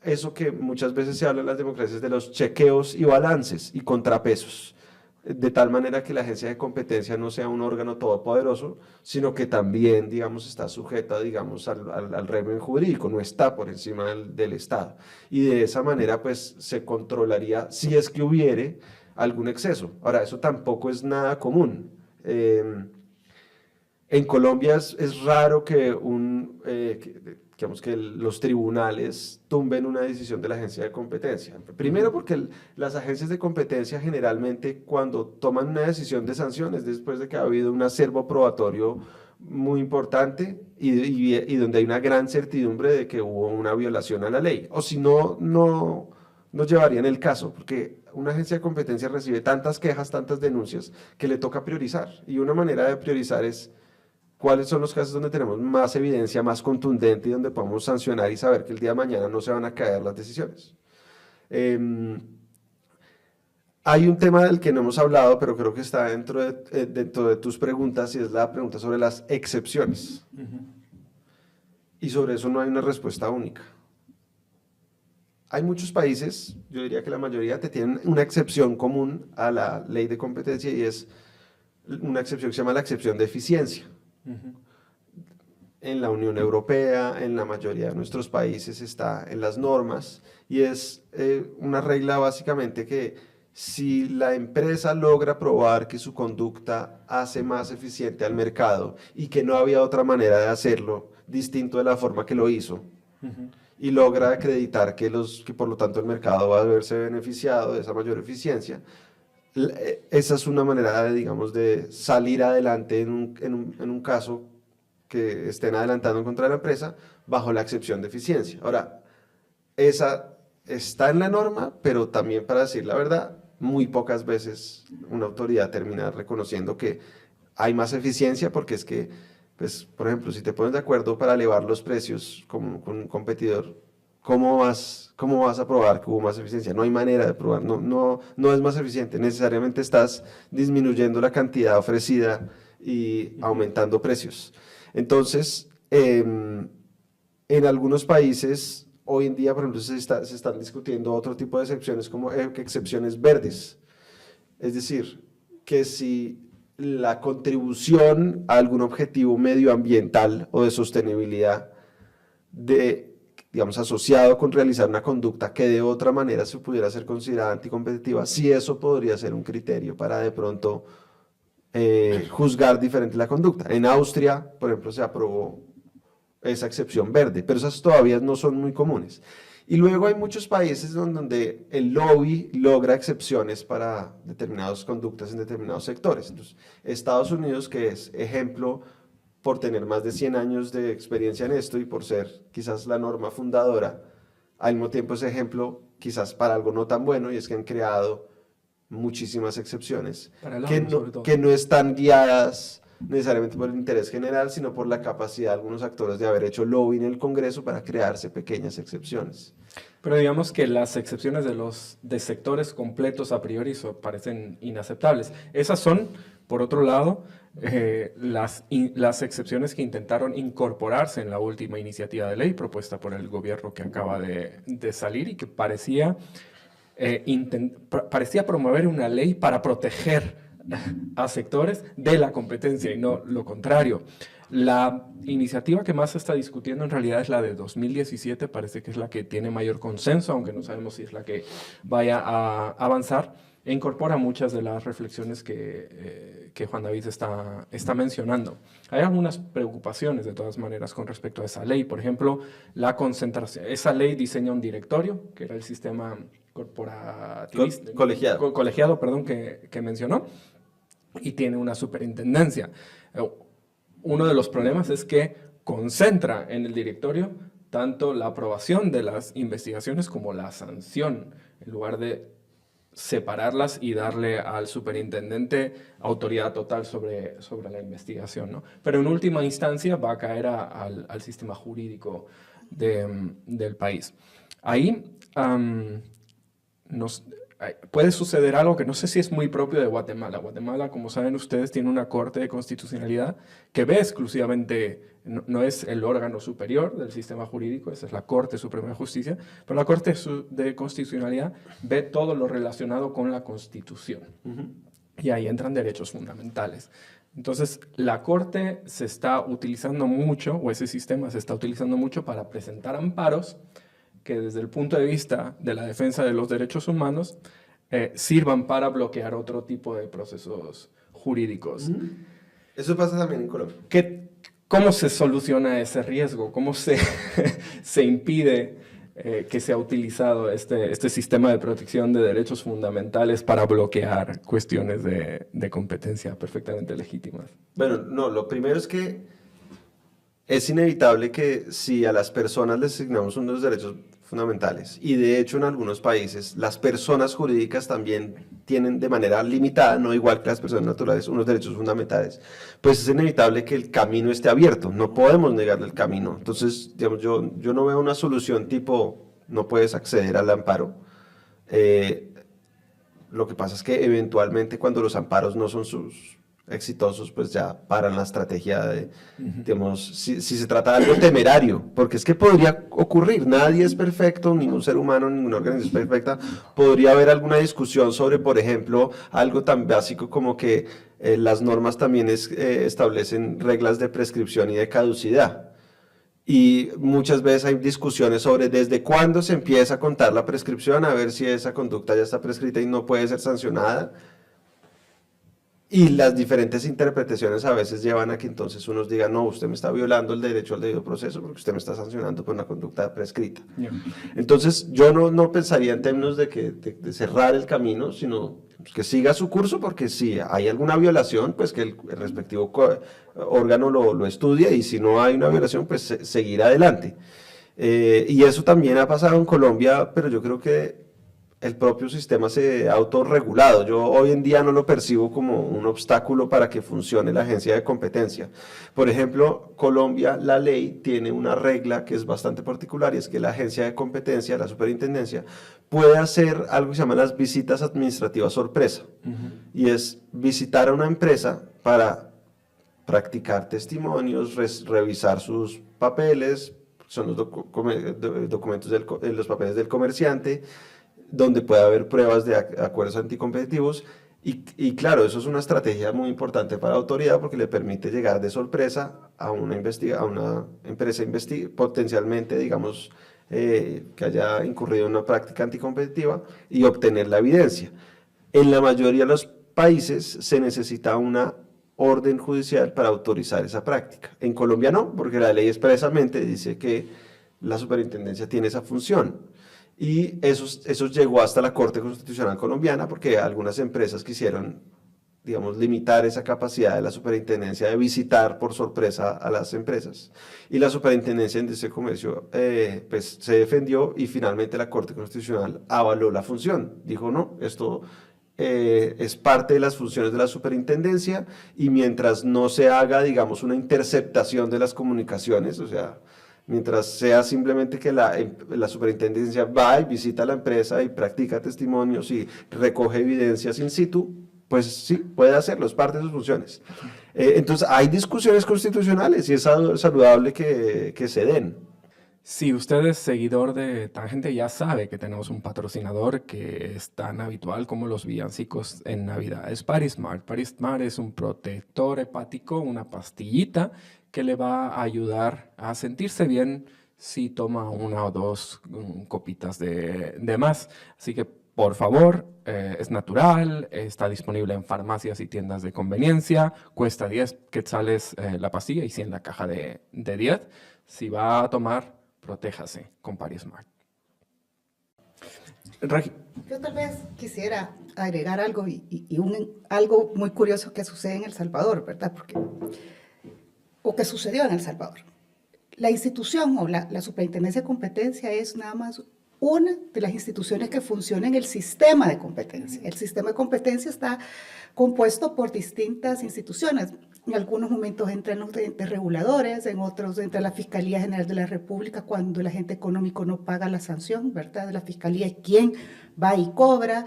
eso que muchas veces se habla en las democracias de los chequeos y balances y contrapesos, de tal manera que la agencia de competencia no sea un órgano todopoderoso, sino que también, digamos, está sujeta, digamos, al régimen jurídico, no está por encima del Estado. Y de esa manera, pues, se controlaría si es que hubiere algún exceso. Ahora, eso tampoco es nada común. En Colombia es raro que digamos que los tribunales tumben una decisión de la agencia de competencia. Primero porque las agencias de competencia generalmente cuando toman una decisión de sanciones después de que ha habido un acervo probatorio muy importante y donde hay una gran certidumbre de que hubo una violación a la ley. O si no, no llevarían el caso, porque una agencia de competencia recibe tantas quejas, tantas denuncias, que le toca priorizar. Y una manera de priorizar es cuáles son los casos donde tenemos más evidencia, más contundente, y donde podemos sancionar y saber que el día de mañana no se van a caer las decisiones. Hay un tema del que no hemos hablado, pero creo que está dentro de tus preguntas, y es la pregunta sobre las excepciones. Y sobre eso no hay una respuesta única. Hay muchos países, yo diría que la mayoría, que tienen una excepción común a la ley de competencia, y es una excepción que se llama la excepción de eficiencia. En la Unión Europea, en la mayoría de nuestros países está en las normas, y es una regla básicamente que si la empresa logra probar que su conducta hace más eficiente al mercado y que no había otra manera de hacerlo distinto de la forma que lo hizo, y logra acreditar que por lo tanto el mercado va a verse beneficiado de esa mayor eficiencia, esa es una manera, digamos, de salir adelante en un caso que estén adelantando en contra de la empresa bajo la excepción de eficiencia. Ahora, esa está en la norma, pero también, para decir la verdad, muy pocas veces una autoridad termina reconociendo que hay más eficiencia, porque es que, pues, por ejemplo, si te pones de acuerdo para elevar los precios con un competidor, ¿cómo vas a probar que hubo más eficiencia? No hay manera de probar, no es más eficiente, necesariamente estás disminuyendo la cantidad ofrecida y aumentando precios. Entonces, en algunos países, hoy en día, por ejemplo, se están discutiendo otro tipo de excepciones, como excepciones verdes. Es decir, que si la contribución a algún objetivo medioambiental o de sostenibilidad digamos, asociado con realizar una conducta que de otra manera se pudiera ser considerada anticompetitiva, si eso podría ser un criterio para de pronto juzgar diferente la conducta. En Austria, por ejemplo, se aprobó esa excepción verde, pero esas todavía no son muy comunes. Y luego hay muchos países donde el lobby logra excepciones para determinadas conductas en determinados sectores. Entonces, Estados Unidos, que es ejemplo por tener más de 100 años de experiencia en esto y por ser quizás la norma fundadora, al mismo tiempo es ejemplo quizás para algo no tan bueno, y es que han creado muchísimas excepciones que no están guiadas necesariamente por el interés general, sino por la capacidad de algunos actores de haber hecho lobby en el Congreso para crearse pequeñas excepciones. Pero digamos que las excepciones de sectores completos a priori parecen inaceptables. Esas son, por otro lado, las excepciones que intentaron incorporarse en la última iniciativa de ley propuesta por el gobierno que acaba de salir y que parecía promover una ley para proteger a sectores de la competencia y no lo contrario. La iniciativa que más se está discutiendo en realidad es la de 2017, parece que es la que tiene mayor consenso, aunque no sabemos si es la que vaya a avanzar, e incorpora muchas de las reflexiones que Juan David está mencionando. Hay algunas preocupaciones de todas maneras con respecto a esa ley. Por ejemplo, la concentración. Esa ley diseña un directorio, que era el sistema colegiado, que mencionó, y tiene una superintendencia. Uno de los problemas es que concentra en el directorio tanto la aprobación de las investigaciones como la sanción, en lugar de separarlas y darle al superintendente autoridad total sobre la investigación, ¿no? Pero en última instancia va a caer al sistema jurídico del país. Ahí puede suceder algo que no sé si es muy propio de Guatemala. Guatemala, como saben ustedes, tiene una Corte de Constitucionalidad que ve exclusivamente, no es el órgano superior del sistema jurídico, esa es la Corte Suprema de Justicia, pero la Corte de Constitucionalidad ve todo lo relacionado con la Constitución. Y ahí entran derechos fundamentales. Entonces, la Corte se está utilizando mucho, o ese sistema se está utilizando mucho para presentar amparos que desde el punto de vista de la defensa de los derechos humanos sirvan para bloquear otro tipo de procesos jurídicos. Eso pasa también en Colombia. ¿Cómo se soluciona ese riesgo? ¿Cómo se impide que sea utilizado este sistema de protección de derechos fundamentales para bloquear cuestiones de competencia perfectamente legítimas? Bueno, no, lo primero es que es inevitable que si a las personas les asignamos unos derechos fundamentales, y de hecho en algunos países las personas jurídicas también tienen de manera limitada, no igual que las personas naturales, unos derechos fundamentales, pues es inevitable que el camino esté abierto, no podemos negarle el camino. Entonces, digamos, yo no veo una solución tipo, no puedes acceder al amparo. Lo que pasa es que eventualmente cuando los amparos no son exitosos, pues ya paran la estrategia de, digamos, si se trata de algo temerario, porque es que podría ocurrir, nadie es perfecto, ningún ser humano, ninguna organización es perfecta, podría haber alguna discusión sobre, por ejemplo, algo tan básico como que las normas también establecen reglas de prescripción y de caducidad. Y muchas veces hay discusiones sobre desde cuándo se empieza a contar la prescripción, a ver si esa conducta ya está prescrita y no puede ser sancionada. Y las diferentes interpretaciones a veces llevan a que entonces unos digan, no, usted me está violando el derecho al debido proceso porque usted me está sancionando por una conducta prescrita. Yeah. Entonces, yo no pensaría en términos de cerrar el camino, sino que siga su curso, porque si hay alguna violación, pues que el respectivo órgano lo estudie, y si no hay una violación, pues seguir adelante. Y eso también ha pasado en Colombia, pero yo creo que el propio sistema se ha autorregulado. Yo hoy en día no lo percibo como un obstáculo para que funcione la agencia de competencia. Por ejemplo, Colombia, la ley tiene una regla que es bastante particular, y es que la agencia de competencia, la superintendencia, puede hacer algo que se llama las visitas administrativas sorpresa. Y es visitar a una empresa para practicar testimonios, revisar sus papeles, son los documentos los papeles del comerciante, donde puede haber pruebas de acuerdos anticompetitivos, y claro, eso es una estrategia muy importante para la autoridad porque le permite llegar de sorpresa a una empresa potencialmente, digamos, que haya incurrido en una práctica anticompetitiva, y obtener la evidencia. En la mayoría de los países se necesita una orden judicial para autorizar esa práctica. En Colombia no, porque la ley expresamente dice que la superintendencia tiene esa función. Y eso llegó hasta la Corte Constitucional colombiana, porque algunas empresas quisieron, digamos, limitar esa capacidad de la superintendencia de visitar por sorpresa a las empresas. Y la superintendencia de Industria y Comercio pues, se defendió, y finalmente la Corte Constitucional avaló la función. Dijo, no, esto es parte de las funciones de la superintendencia, y mientras no se haga, digamos, una interceptación de las comunicaciones, o sea, mientras sea simplemente que la superintendencia va y visita la empresa y practica testimonios y recoge evidencias in situ, pues sí, puede hacerlo, es parte de sus funciones. Entonces, hay discusiones constitucionales y es saludable que se den. Si usted es seguidor de Tangente, ya sabe que tenemos un patrocinador que es tan habitual como los villancicos en Navidad. Es Parismart. Parismart es un protector hepático, una pastillita que le va a ayudar a sentirse bien si toma una o dos copitas de más. Así que, por favor, es natural, está disponible en farmacias y tiendas de conveniencia, cuesta 10 quetzales la pastilla y 100 la caja de 10. Si va a tomar, protéjase con Parismart. Yo tal vez quisiera agregar algo algo muy curioso que sucede en El Salvador, ¿verdad? O que sucedió en El Salvador. La institución o la Superintendencia de Competencia es nada más una de las instituciones que funciona en el sistema de competencia. El sistema de competencia está compuesto por distintas instituciones. En algunos momentos entran los entes reguladores, en otros entra la Fiscalía General de la República cuando el agente económico no paga la sanción, ¿verdad? La Fiscalía es quien va y cobra,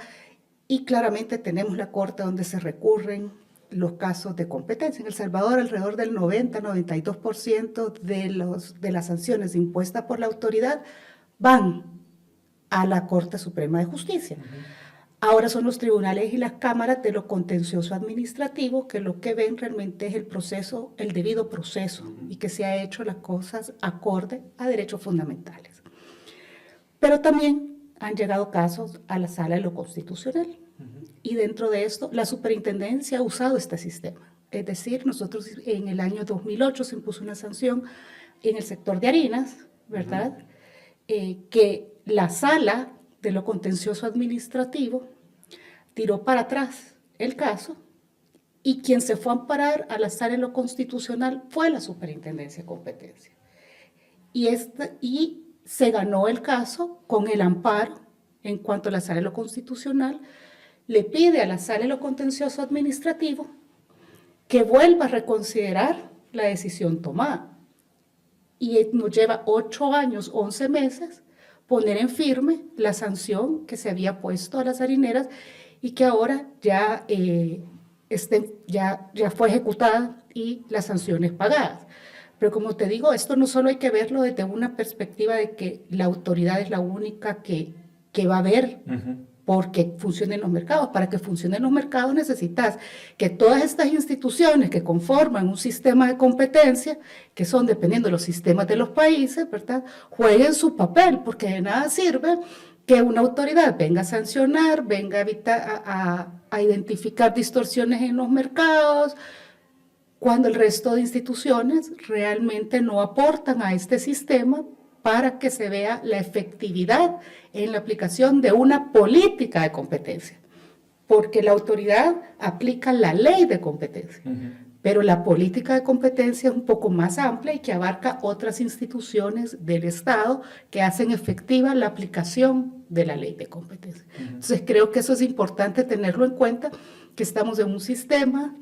y claramente tenemos la Corte donde se recurren los casos de competencia. En El Salvador, alrededor del 90-92% de las sanciones impuestas por la autoridad van a la Corte Suprema de Justicia. Ahora son los tribunales y las cámaras de lo contencioso administrativo que lo que ven realmente es el proceso, el debido proceso, y que se ha hecho las cosas acorde a derechos fundamentales. Pero también han llegado casos a la Sala de lo Constitucional, y dentro de esto la superintendencia ha usado este sistema. Es decir, nosotros en el año 2008 se impuso una sanción en el sector de harinas, ¿verdad? Que la Sala de lo Contencioso Administrativo tiró para atrás el caso, y quien se fue a amparar a la Sala de lo Constitucional fue la Superintendencia de Competencia. Y se ganó el caso con el amparo, en cuanto a la Sala de lo Constitucional le pide a la Sala de lo Contencioso Administrativo que vuelva a reconsiderar la decisión tomada. Y nos lleva 8 años, 11 meses, poner en firme la sanción que se había puesto a las harineras y que ahora ya fue ejecutada y las sanciones pagadas. Pero como te digo, esto no solo hay que verlo desde una perspectiva de que la autoridad es la única que va a ver porque funcionen los mercados. Para que funcionen los mercados necesitas que todas estas instituciones que conforman un sistema de competencia, que son dependiendo de los sistemas de los países, ¿verdad?, jueguen su papel, porque de nada sirve que una autoridad venga a sancionar, venga a identificar distorsiones en los mercados, cuando el resto de instituciones realmente no aportan a este sistema para que se vea la efectividad en la aplicación de una política de competencia. Porque la autoridad aplica la ley de competencia, pero la política de competencia es un poco más amplia y que abarca otras instituciones del Estado que hacen efectiva la aplicación de la ley de competencia. Entonces creo que eso es importante tenerlo en cuenta, que estamos en un sistema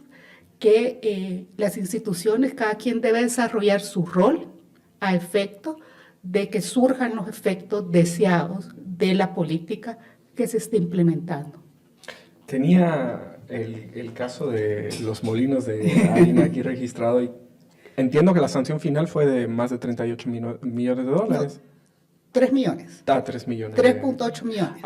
que las instituciones, cada quien debe desarrollar su rol a efecto de que surjan los efectos deseados de la política que se está implementando. Tenía el caso de los molinos de harina aquí registrado y entiendo que la sanción final fue de más de 38 millones de dólares. No, 3 millones. 3 millones. 3.8 millones.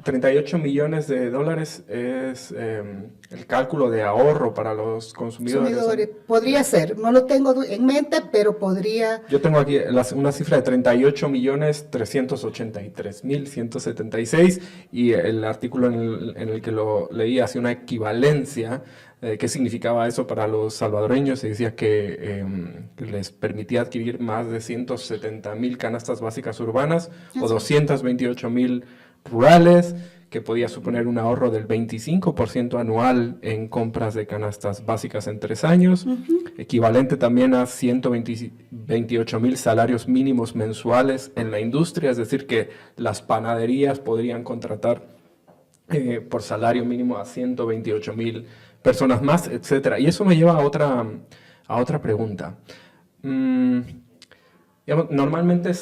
38 millones de dólares es el cálculo de ahorro para los consumidores. Podría ser, no lo tengo en mente, pero podría... Yo tengo aquí una cifra de 38 millones 383 mil 176 y el artículo en el que lo leí hace una equivalencia. ¿Qué significaba eso para los salvadoreños? Se decía que les permitía adquirir más de 170,000 canastas básicas urbanas o 228,000 rurales, que podía suponer un ahorro del 25% anual en compras de canastas básicas en 3 años, equivalente también a 128,000 salarios mínimos mensuales en la industria, es decir, que las panaderías podrían contratar por salario mínimo a 128,000 personas más, etc. Y eso me lleva a otra pregunta. Digamos, normalmente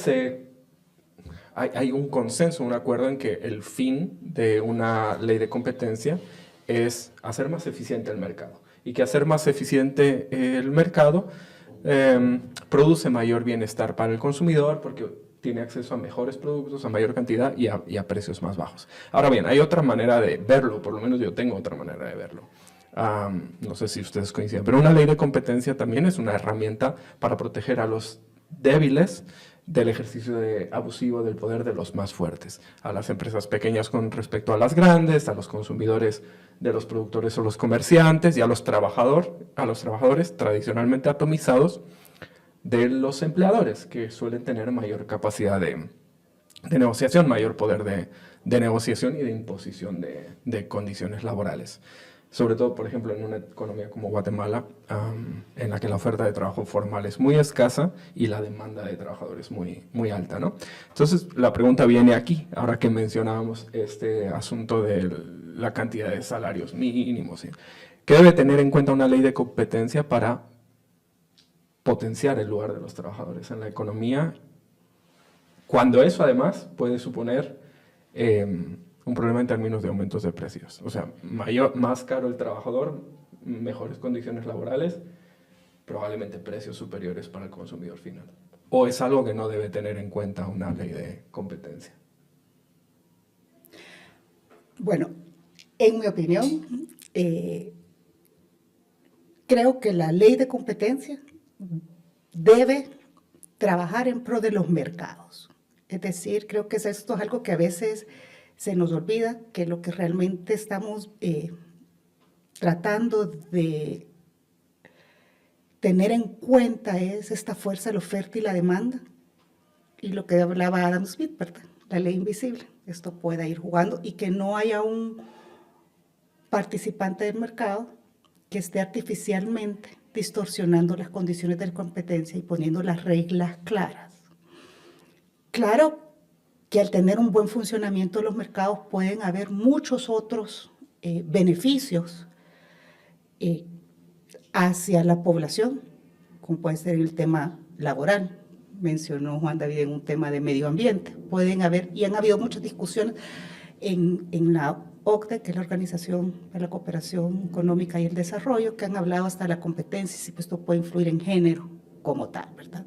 hay un consenso, un acuerdo en que el fin de una ley de competencia es hacer más eficiente el mercado. Y que hacer más eficiente el mercado produce mayor bienestar para el consumidor porque tiene acceso a mejores productos, a mayor cantidad y a precios más bajos. Ahora bien, hay otra manera de verlo, por lo menos yo tengo otra manera de verlo. No sé si ustedes coinciden, pero una ley de competencia también es una herramienta para proteger a los débiles del ejercicio abusivo del poder de los más fuertes, a las empresas pequeñas con respecto a las grandes, a los consumidores de los productores o los comerciantes y a los trabajadores tradicionalmente atomizados de los empleadores, que suelen tener mayor capacidad de negociación, mayor poder de negociación y de imposición de condiciones laborales. Sobre todo, por ejemplo, en una economía como Guatemala, en la que la oferta de trabajo formal es muy escasa y la demanda de trabajadores muy, muy alta, ¿no? Entonces, la pregunta viene aquí, ahora que mencionábamos este asunto de la cantidad de salarios mínimos, ¿sí? ¿Qué debe tener en cuenta una ley de competencia para potenciar el lugar de los trabajadores en la economía, cuando eso además puede suponer un problema en términos de aumentos de precios? O sea, más caro el trabajador, mejores condiciones laborales, probablemente precios superiores para el consumidor final. ¿O es algo que no debe tener en cuenta una ley de competencia? Bueno, en mi opinión, creo que la ley de competencia debe trabajar en pro de los mercados. Es decir, creo que esto es algo que a veces se nos olvida, que lo que realmente estamos tratando de tener en cuenta es esta fuerza de la oferta y la demanda, y lo que hablaba Adam Smith, ¿verdad? La ley invisible. Esto pueda ir jugando y que no haya un participante del mercado que esté artificialmente distorsionando las condiciones de competencia y poniendo las reglas claras. Claro que al tener un buen funcionamiento de los mercados pueden haber muchos otros beneficios hacia la población, como puede ser el tema laboral. Mencionó Juan David en un tema de medio ambiente. Pueden haber, y han habido muchas discusiones en la OCDE, que es la Organización de la Cooperación Económica y el Desarrollo, que han hablado hasta de la competencia y si esto puede influir en género como tal, ¿verdad?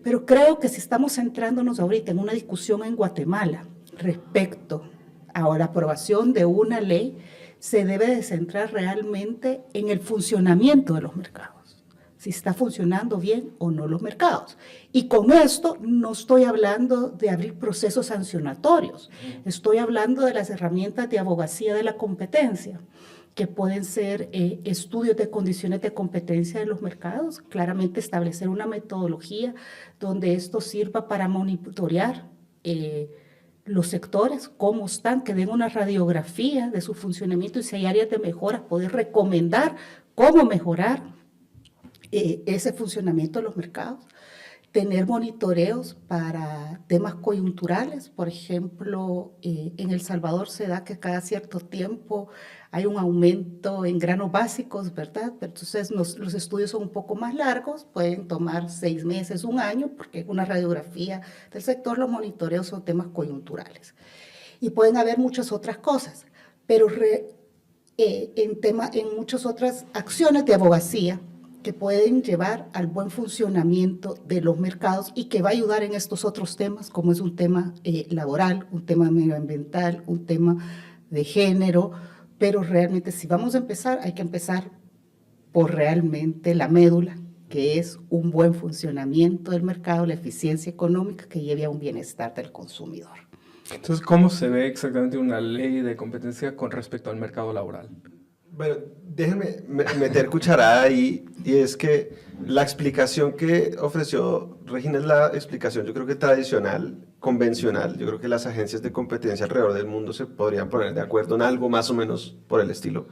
Pero creo que si estamos centrándonos ahorita en una discusión en Guatemala respecto a la aprobación de una ley, se debe de centrar realmente en el funcionamiento de los mercados, si está funcionando bien o no los mercados. Y con esto no estoy hablando de abrir procesos sancionatorios, estoy hablando de las herramientas de abogacía de la competencia, que pueden ser estudios de condiciones de competencia de los mercados, claramente establecer una metodología donde esto sirva para monitorear los sectores, cómo están, que den una radiografía de su funcionamiento y si hay áreas de mejora, poder recomendar cómo mejorar ese funcionamiento de los mercados. Tener monitoreos para temas coyunturales, por ejemplo, en El Salvador se da que cada cierto tiempo hay un aumento en granos básicos, ¿verdad? Pero entonces los estudios son un poco más largos, pueden tomar 6 meses, 1 año, porque es una radiografía del sector, los monitoreos son temas coyunturales. Y pueden haber muchas otras cosas, pero en muchas otras acciones de abogacía, que pueden llevar al buen funcionamiento de los mercados y que va a ayudar en estos otros temas, como es un tema laboral, un tema medioambiental, un tema de género, pero realmente si vamos a empezar, hay que empezar por realmente la médula, que es un buen funcionamiento del mercado, la eficiencia económica que lleve a un bienestar del consumidor. Entonces, ¿cómo se ve exactamente una ley de competencia con respecto al mercado laboral? Bueno, déjenme meter cucharada ahí, y es que la explicación que ofreció Regina es la explicación, yo creo que tradicional, convencional. Yo creo que las agencias de competencia alrededor del mundo se podrían poner de acuerdo en algo más o menos por el estilo.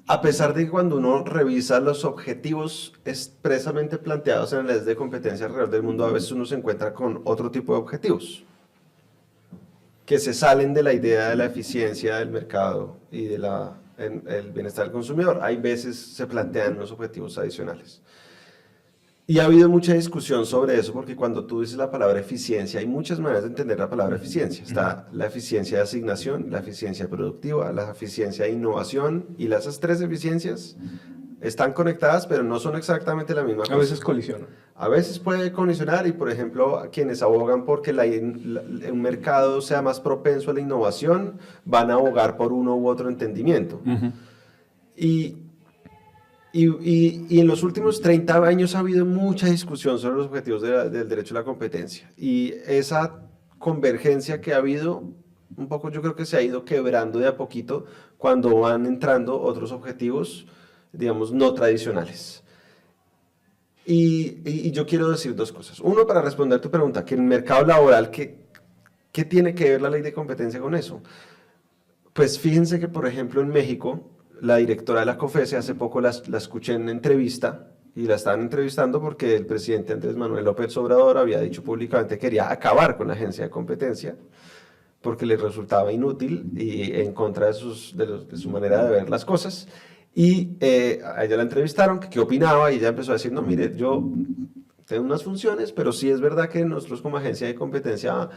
A pesar de que cuando uno revisa los objetivos expresamente planteados en las leyes de competencia alrededor del mundo, a veces uno se encuentra con otro tipo de objetivos. que se salen de la idea de la eficiencia del mercado y de el bienestar del consumidor. Hay veces se plantean unos objetivos adicionales. Y ha habido mucha discusión sobre eso, porque cuando tú dices la palabra eficiencia, hay muchas maneras de entender la palabra eficiencia. Está la eficiencia de asignación, la eficiencia productiva, la eficiencia de innovación, y esas tres eficiencias están conectadas, pero no son exactamente la misma cosa. A veces colisionan. A veces puede colisionar, y por ejemplo, quienes abogan porque un mercado sea más propenso a la innovación, van a abogar por uno u otro entendimiento. Y en los últimos 30 años ha habido mucha discusión sobre los objetivos del derecho a la competencia. Y esa convergencia que ha habido, un poco yo creo que se ha ido quebrando de a poquito cuando van entrando otros objetivos, digamos, no tradicionales. Y yo quiero decir dos cosas. Uno, para responder tu pregunta, que en el mercado laboral, ¿qué tiene que ver la ley de competencia con eso? Pues fíjense que, por ejemplo, en México, la directora de la COFECE, hace poco la escuché en entrevista, y la estaban entrevistando porque el presidente Andrés Manuel López Obrador había dicho públicamente que quería acabar con la agencia de competencia porque le resultaba inútil y en contra de su manera de ver las cosas. Y a ella la entrevistaron, que qué opinaba, y ella empezó a decir, no, mire, yo tengo unas funciones, pero sí es verdad que nosotros como agencia de competencia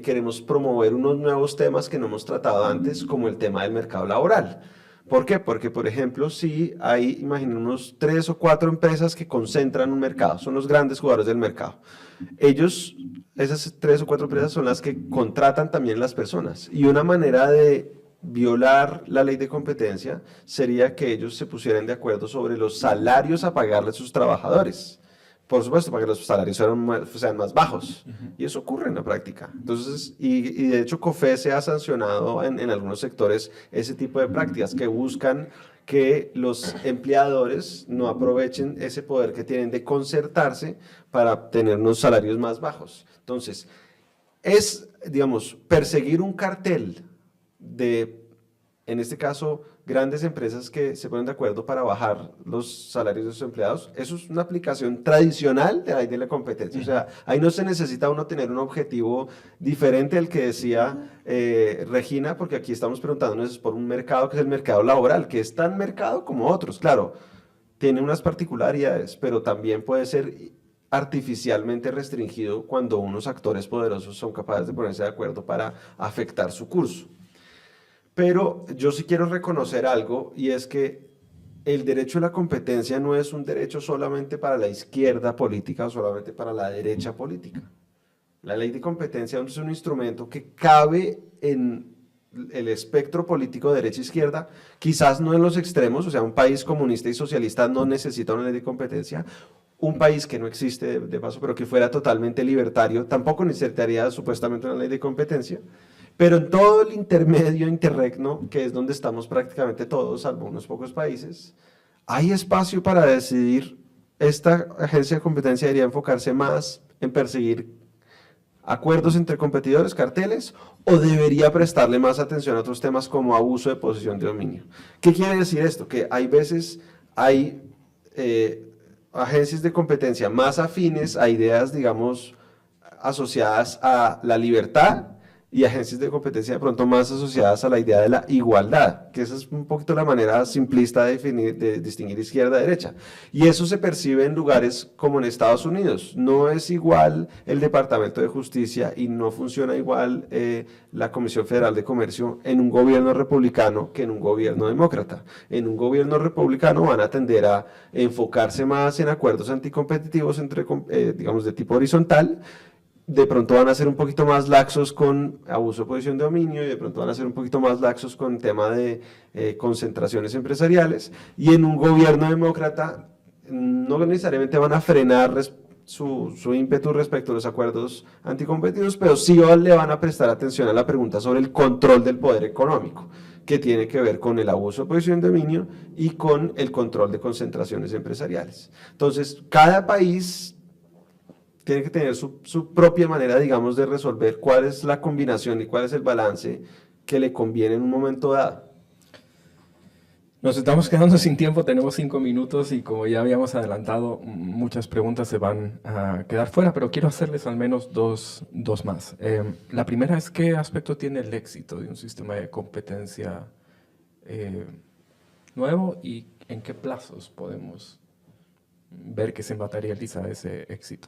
queremos promover unos nuevos temas que no hemos tratado antes, como el tema del mercado laboral. ¿Por qué? Porque, por ejemplo, si hay, imaginen, unos 3 o 4 empresas que concentran un mercado, son los grandes jugadores del mercado. Esas 3 o 4 empresas son las que contratan también las personas. Y una manera de violar la ley de competencia sería que ellos se pusieran de acuerdo sobre los salarios a pagarle a sus trabajadores. Por supuesto, para que los salarios sean más bajos. Y eso ocurre en la práctica. Entonces, y de hecho, COFECE ha sancionado en algunos sectores ese tipo de prácticas que buscan que los empleadores no aprovechen ese poder que tienen de concertarse para tener unos salarios más bajos. Entonces, digamos, perseguir un cartel en este caso, grandes empresas que se ponen de acuerdo para bajar los salarios de sus empleados. Eso es una aplicación tradicional de la ley de la competencia. O sea, ahí no se necesita uno tener un objetivo diferente al que decía Regina, porque aquí estamos preguntándonos por un mercado que es el mercado laboral, que es tan mercado como otros. Claro, tiene unas particularidades, pero también puede ser artificialmente restringido cuando unos actores poderosos son capaces de ponerse de acuerdo para afectar su curso. Pero yo sí quiero reconocer algo, y es que el derecho a la competencia no es un derecho solamente para la izquierda política o solamente para la derecha política. La ley de competencia es un instrumento que cabe en el espectro político de derecha-izquierda, quizás no en los extremos, o sea, un país comunista y socialista no necesita una ley de competencia. Un país que no existe de paso, pero que fuera totalmente libertario, tampoco necesitaría supuestamente una ley de competencia. Pero en todo el interregno, que es donde estamos prácticamente todos, salvo unos pocos países, hay espacio para decidir. Esta agencia de competencia debería enfocarse más en perseguir acuerdos entre competidores, carteles, o debería prestarle más atención a otros temas como abuso de posición de dominio. ¿Qué quiere decir esto? Que hay veces hay agencias de competencia más afines a ideas, digamos, asociadas a la libertad, y agencias de competencia de pronto más asociadas a la idea de la igualdad, que esa es un poquito la manera simplista de distinguir izquierda y derecha. Y eso se percibe en lugares como en Estados Unidos. No es igual el Departamento de Justicia y no funciona igual la Comisión Federal de Comercio en un gobierno republicano que en un gobierno demócrata. En un gobierno republicano van a tender a enfocarse más en acuerdos anticompetitivos digamos, de tipo horizontal. De pronto van a ser un poquito más laxos con abuso de posición de dominio, y de pronto van a ser un poquito más laxos con tema de concentraciones empresariales, y en un gobierno demócrata no necesariamente van a frenar su ímpetu respecto a los acuerdos anticompetitivos, pero sí le van a prestar atención a la pregunta sobre el control del poder económico, que tiene que ver con el abuso de posición de dominio y con el control de concentraciones empresariales. Entonces, cada país tiene que tener su propia manera, digamos, de resolver cuál es la combinación y cuál es el balance que le conviene en un momento dado. Nos estamos quedando sin tiempo, tenemos 5 minutos y como ya habíamos adelantado, muchas preguntas se van a quedar fuera, pero quiero hacerles al menos dos más. La primera es, ¿qué aspecto tiene el éxito de un sistema de competencia nuevo y en qué plazos podemos ver que se materializa ese éxito?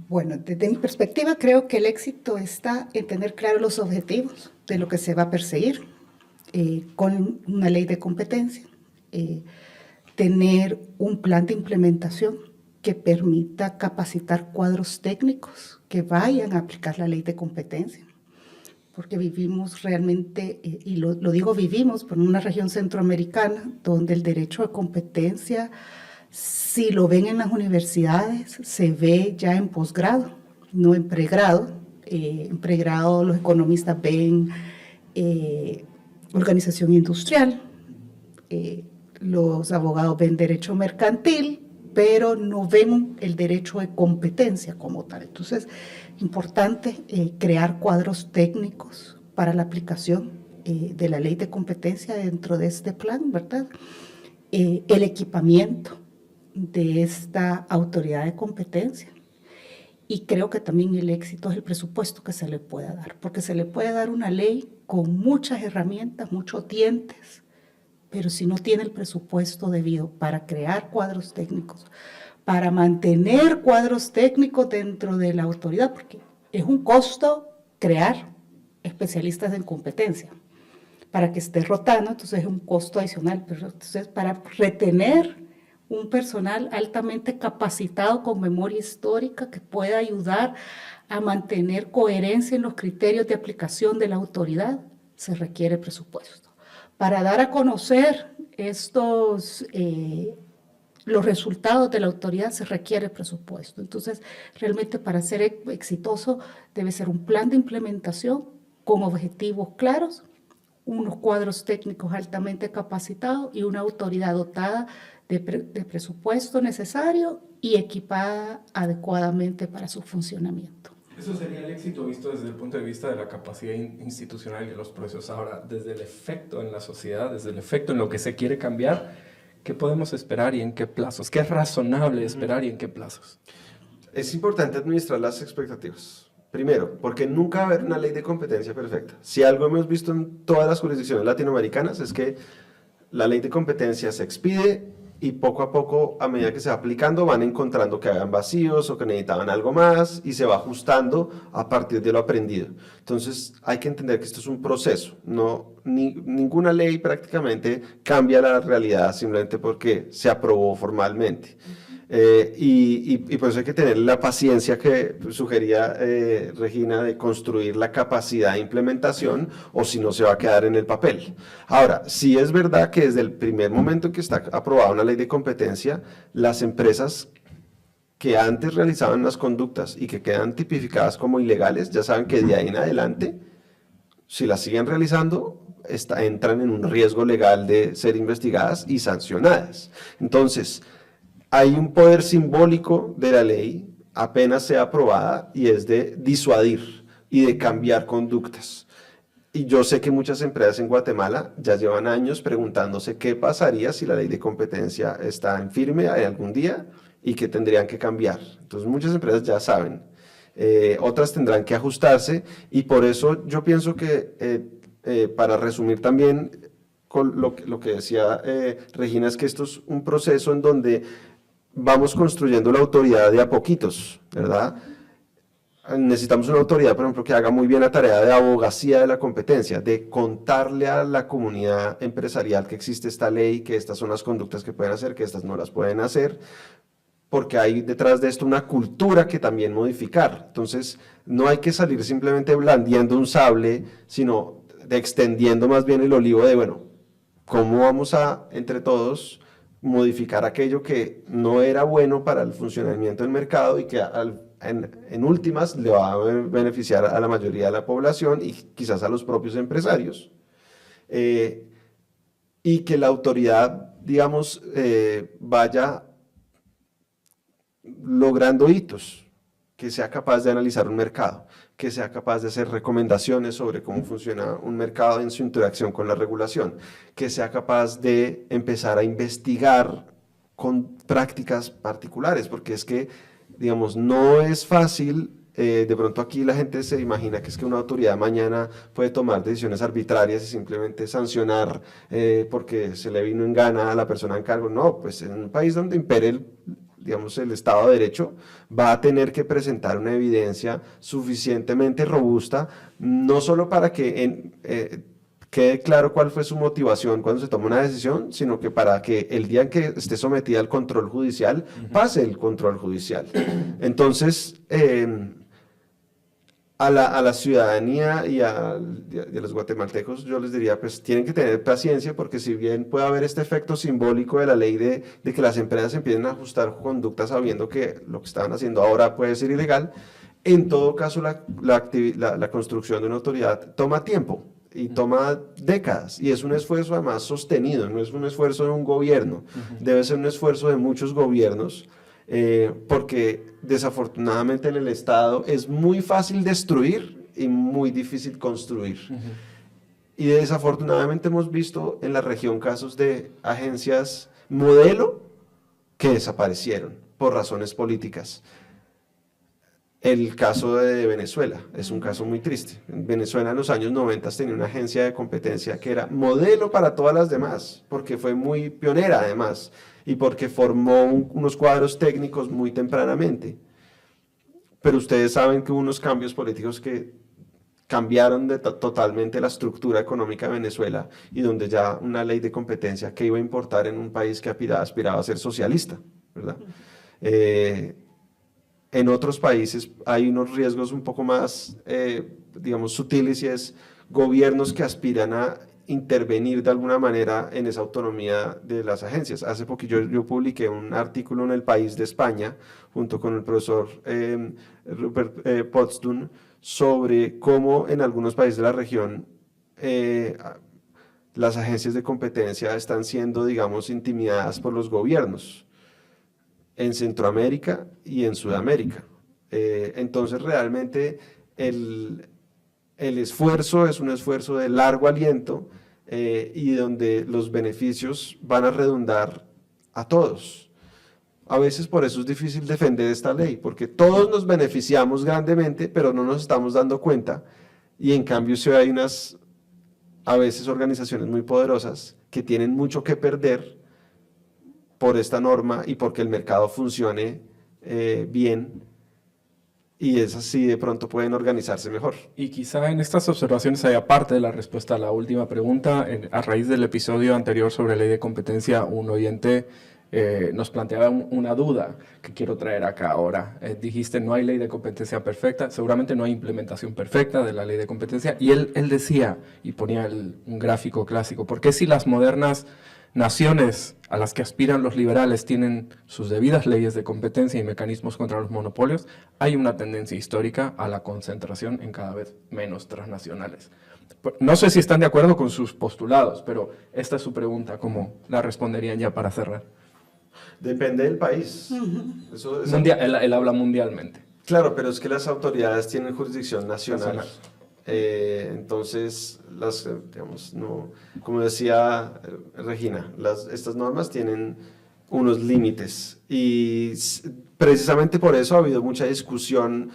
Bueno, desde mi perspectiva creo que el éxito está en tener claros los objetivos de lo que se va a perseguir con una ley de competencia, tener un plan de implementación que permita capacitar cuadros técnicos que vayan a aplicar la ley de competencia, porque vivimos realmente, y lo digo vivimos, por una región centroamericana donde el derecho de competencia, si lo ven en las universidades, se ve ya en posgrado, no en pregrado. En pregrado los economistas ven organización industrial, los abogados ven derecho mercantil, pero no ven el derecho de competencia como tal. Entonces, importante crear cuadros técnicos para la aplicación de la ley de competencia dentro de este plan, ¿verdad? El equipamiento de esta autoridad de competencia. Y creo que también el éxito es el presupuesto que se le pueda dar, porque se le puede dar una ley con muchas herramientas, muchos dientes, pero si no tiene el presupuesto debido para crear cuadros técnicos, para mantener cuadros técnicos dentro de la autoridad, porque es un costo crear especialistas en competencia, para que esté rotando, entonces es un costo adicional, pero entonces para retener un personal altamente capacitado con memoria histórica que pueda ayudar a mantener coherencia en los criterios de aplicación de la autoridad, se requiere presupuesto. Para dar a conocer los resultados de la autoridad se requiere presupuesto. Entonces, realmente para ser exitoso debe ser un plan de implementación con objetivos claros, unos cuadros técnicos altamente capacitados y una autoridad dotada de presupuesto necesario y equipada adecuadamente para su funcionamiento. Eso sería el éxito visto desde el punto de vista de la capacidad institucional y de los procesos. Ahora, desde el efecto en la sociedad, desde el efecto en lo que se quiere cambiar, ¿qué podemos esperar y en qué plazos? ¿Qué es razonable esperar y en qué plazos? Es importante administrar las expectativas. Primero, porque nunca va a haber una ley de competencia perfecta. Si algo hemos visto en todas las jurisdicciones latinoamericanas es que la ley de competencia se expide y poco a poco, a medida que se va aplicando, van encontrando que habían vacíos o que necesitaban algo más y se va ajustando a partir de lo aprendido. Entonces, hay que entender que esto es un proceso. Ninguna ley prácticamente cambia la realidad simplemente porque se aprobó formalmente. Y por eso hay que tener la paciencia que sugería Regina de construir la capacidad de implementación, o si no se va a quedar en el papel. Ahora, sí es verdad que desde el primer momento en que está aprobada una ley de competencia, las empresas que antes realizaban las conductas y que quedan tipificadas como ilegales, ya saben que de ahí en adelante, si las siguen realizando, entran en un riesgo legal de ser investigadas y sancionadas. Entonces, hay un poder simbólico de la ley apenas sea aprobada y es de disuadir y de cambiar conductas. Y yo sé que muchas empresas en Guatemala ya llevan años preguntándose qué pasaría si la ley de competencia está en firme algún día y qué tendrían que cambiar. Entonces muchas empresas ya saben, otras tendrán que ajustarse y por eso yo pienso que, para resumir también con lo que decía Regina, es que esto es un proceso en donde vamos construyendo la autoridad de a poquitos, ¿verdad? Necesitamos una autoridad, por ejemplo, que haga muy bien la tarea de abogacía de la competencia, de contarle a la comunidad empresarial que existe esta ley, que estas son las conductas que pueden hacer, que estas no las pueden hacer, porque hay detrás de esto una cultura que también modificar. Entonces, no hay que salir simplemente blandiendo un sable, sino extendiendo más bien el olivo de, bueno, ¿cómo vamos a, entre todos, modificar aquello que no era bueno para el funcionamiento del mercado y que en últimas le va a beneficiar a la mayoría de la población y quizás a los propios empresarios? Y que la autoridad, digamos, vaya logrando hitos. que sea capaz de analizar un mercado, que sea capaz de hacer recomendaciones sobre cómo funciona un mercado en su interacción con la regulación, que sea capaz de empezar a investigar con prácticas particulares, porque es que, digamos, no es fácil. De pronto aquí la gente se imagina que es que una autoridad mañana puede tomar decisiones arbitrarias y simplemente sancionar porque se le vino en gana a la persona en cargo. No, pues en un país donde impere digamos, el Estado de Derecho, va a tener que presentar una evidencia suficientemente robusta, no solo para que quede claro cuál fue su motivación cuando se toma una decisión, sino que para que el día en que esté sometida al control judicial, pase el control judicial. Entonces, a la ciudadanía y a los guatemaltecos yo les diría, pues tienen que tener paciencia, porque si bien puede haber este efecto simbólico de la ley de que las empresas empiecen a ajustar conductas sabiendo que lo que estaban haciendo ahora puede ser ilegal, en todo caso la construcción de una autoridad toma tiempo y toma décadas, y es un esfuerzo además sostenido, no es un esfuerzo de un gobierno, debe ser un esfuerzo de muchos gobiernos, porque desafortunadamente en el Estado es muy fácil destruir y muy difícil construir. Y desafortunadamente hemos visto en la región casos de agencias modelo que desaparecieron por razones políticas. El caso de Venezuela es un caso muy triste. En Venezuela en los años 90 tenía una agencia de competencia que era modelo para todas las demás, porque fue muy pionera además, y porque formó unos cuadros técnicos muy tempranamente. Pero ustedes saben que hubo unos cambios políticos que cambiaron totalmente la estructura económica de Venezuela, y donde ya una ley de competencia que iba a importar en un país que aspiraba a ser socialista, ¿verdad? En otros países hay unos riesgos un poco más, digamos, sutiles, y es gobiernos que aspiran a intervenir de alguna manera en esa autonomía de las agencias. Hace poco yo publiqué un artículo en El País de España, junto con el profesor Rupert Potsdam, sobre cómo en algunos países de la región las agencias de competencia están siendo, digamos, intimidadas por los gobiernos en Centroamérica y en Sudamérica. Entonces realmente el esfuerzo es un esfuerzo de largo aliento, y donde los beneficios van a redundar a todos. A veces por eso es difícil defender esta ley, porque todos nos beneficiamos grandemente, pero no nos estamos dando cuenta, y en cambio sí hay a veces organizaciones muy poderosas que tienen mucho que perder por esta norma y porque el mercado funcione bien, y es así, de pronto pueden organizarse mejor. Y quizá en estas observaciones haya parte de la respuesta a la última pregunta. A raíz del episodio anterior sobre ley de competencia, un oyente nos planteaba una duda que quiero traer acá ahora. Dijiste, no hay ley de competencia perfecta, seguramente no hay implementación perfecta de la ley de competencia, y él decía, y ponía un gráfico clásico, ¿por qué si las modernas naciones a las que aspiran los liberales tienen sus debidas leyes de competencia y mecanismos contra los monopolios, hay una tendencia histórica a la concentración en cada vez menos transnacionales? No sé si están de acuerdo con sus postulados, pero esta es su pregunta, ¿cómo la responderían ya para cerrar? Depende del país. Él habla mundialmente. Claro, pero es que las autoridades tienen jurisdicción nacional. Entonces, digamos, no, como decía Regina, estas normas tienen unos límites, y precisamente por eso ha habido mucha discusión,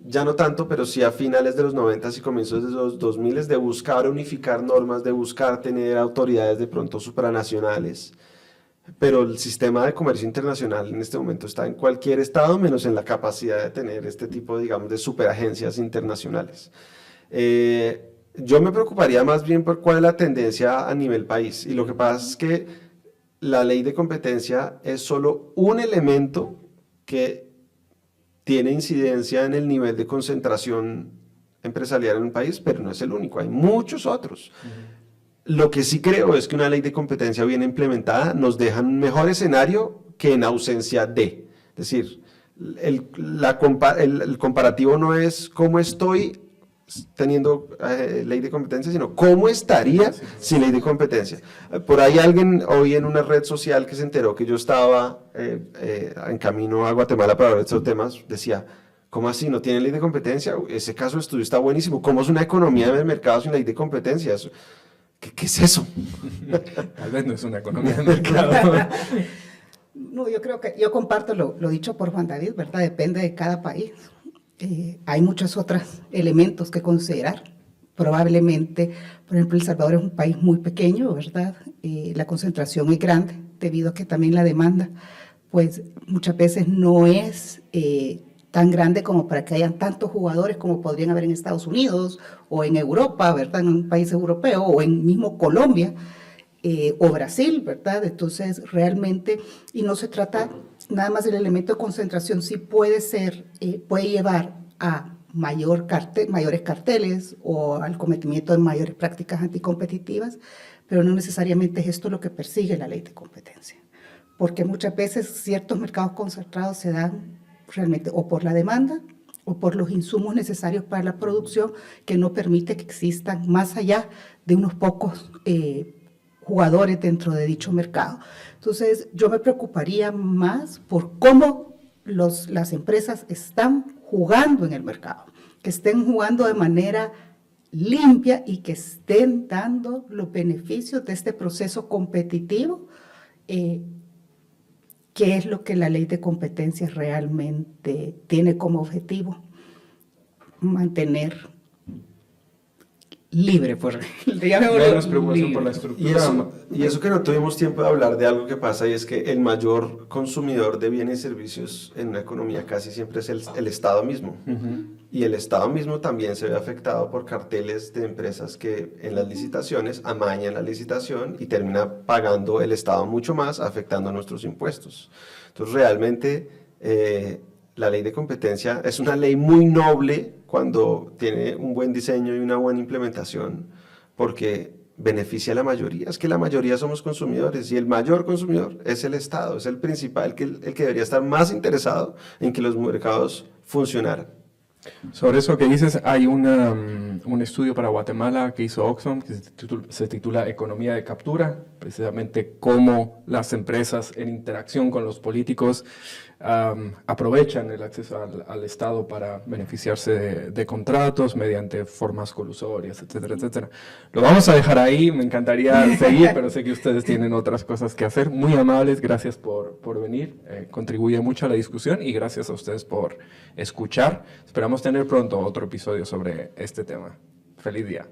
ya no tanto, pero sí a finales de los 90 y comienzos de los 2000, de buscar unificar normas, de buscar tener autoridades de pronto supranacionales. Pero el sistema de comercio internacional en este momento está en cualquier estado, menos en la capacidad de tener este tipo, digamos, de superagencias internacionales. Yo me preocuparía más bien por cuál es la tendencia a nivel país, y lo que pasa es que la ley de competencia es solo un elemento que tiene incidencia en el nivel de concentración empresarial en un país, pero no es el único, hay muchos otros. Lo que sí creo es que una ley de competencia bien implementada nos deja un mejor escenario que en ausencia de. Es decir, el comparativo no es cómo estoy teniendo ley de competencia, sino cómo estaría sin ley de competencia. Por ahí alguien hoy en una red social que se enteró que yo estaba en camino a Guatemala para hablar de estos temas, decía, ¿Cómo así? ¿No tiene ley de competencia? Ese caso de estudio está buenísimo. ¿Cómo es una economía de mercado sin ley de competencia? ¿Qué es eso? Tal vez no es una economía de mercado. No, yo creo que yo comparto lo dicho por Juan David, ¿verdad? Depende de cada país. Hay muchos otros elementos que considerar. Probablemente, por ejemplo, El Salvador es un país muy pequeño, ¿verdad? La concentración es grande, debido a que también la demanda, pues muchas veces no es tan grande como para que hayan tantos jugadores como podrían haber en Estados Unidos o en Europa, ¿verdad? En un país europeo o en mismo Colombia o Brasil, ¿verdad? Entonces, realmente, y no se trata nada más del elemento de concentración, sí puede ser, puede llevar a mayores carteles o al cometimiento de mayores prácticas anticompetitivas, pero no necesariamente es esto lo que persigue la ley de competencia, porque muchas veces ciertos mercados concentrados se dan realmente o por la demanda o por los insumos necesarios para la producción que no permite que existan más allá de unos pocos jugadores dentro de dicho mercado. Entonces, yo me preocuparía más por cómo las empresas están jugando en el mercado, que estén jugando de manera limpia y que estén dando los beneficios de este proceso competitivo, que es lo que la ley de competencia realmente tiene como objetivo, mantener libre, por menos preocupación por la estructura. Y eso que no tuvimos tiempo de hablar de algo que pasa, y es que el mayor consumidor de bienes y servicios en una economía casi siempre es el Estado mismo. Y el Estado mismo también se ve afectado por carteles de empresas que en las licitaciones amañan la licitación y termina pagando el Estado mucho más, afectando nuestros impuestos. Entonces, realmente, la ley de competencia es una ley muy noble cuando tiene un buen diseño y una buena implementación, porque beneficia a la mayoría. Es que la mayoría somos consumidores y el mayor consumidor es el Estado, es el principal, el que debería estar más interesado en que los mercados funcionaran. Sobre eso que dices, hay un estudio para Guatemala que hizo Oxfam que se titula Economía de Captura, precisamente cómo las empresas en interacción con los políticos aprovechan el acceso al Estado para beneficiarse de contratos mediante formas colusorias, etcétera, etcétera. Lo vamos a dejar ahí, me encantaría seguir, pero sé que ustedes tienen otras cosas que hacer. Muy amables, gracias por venir, contribuye mucho a la discusión y gracias a ustedes por escuchar. Esperamos tener pronto otro episodio sobre este tema. Feliz día.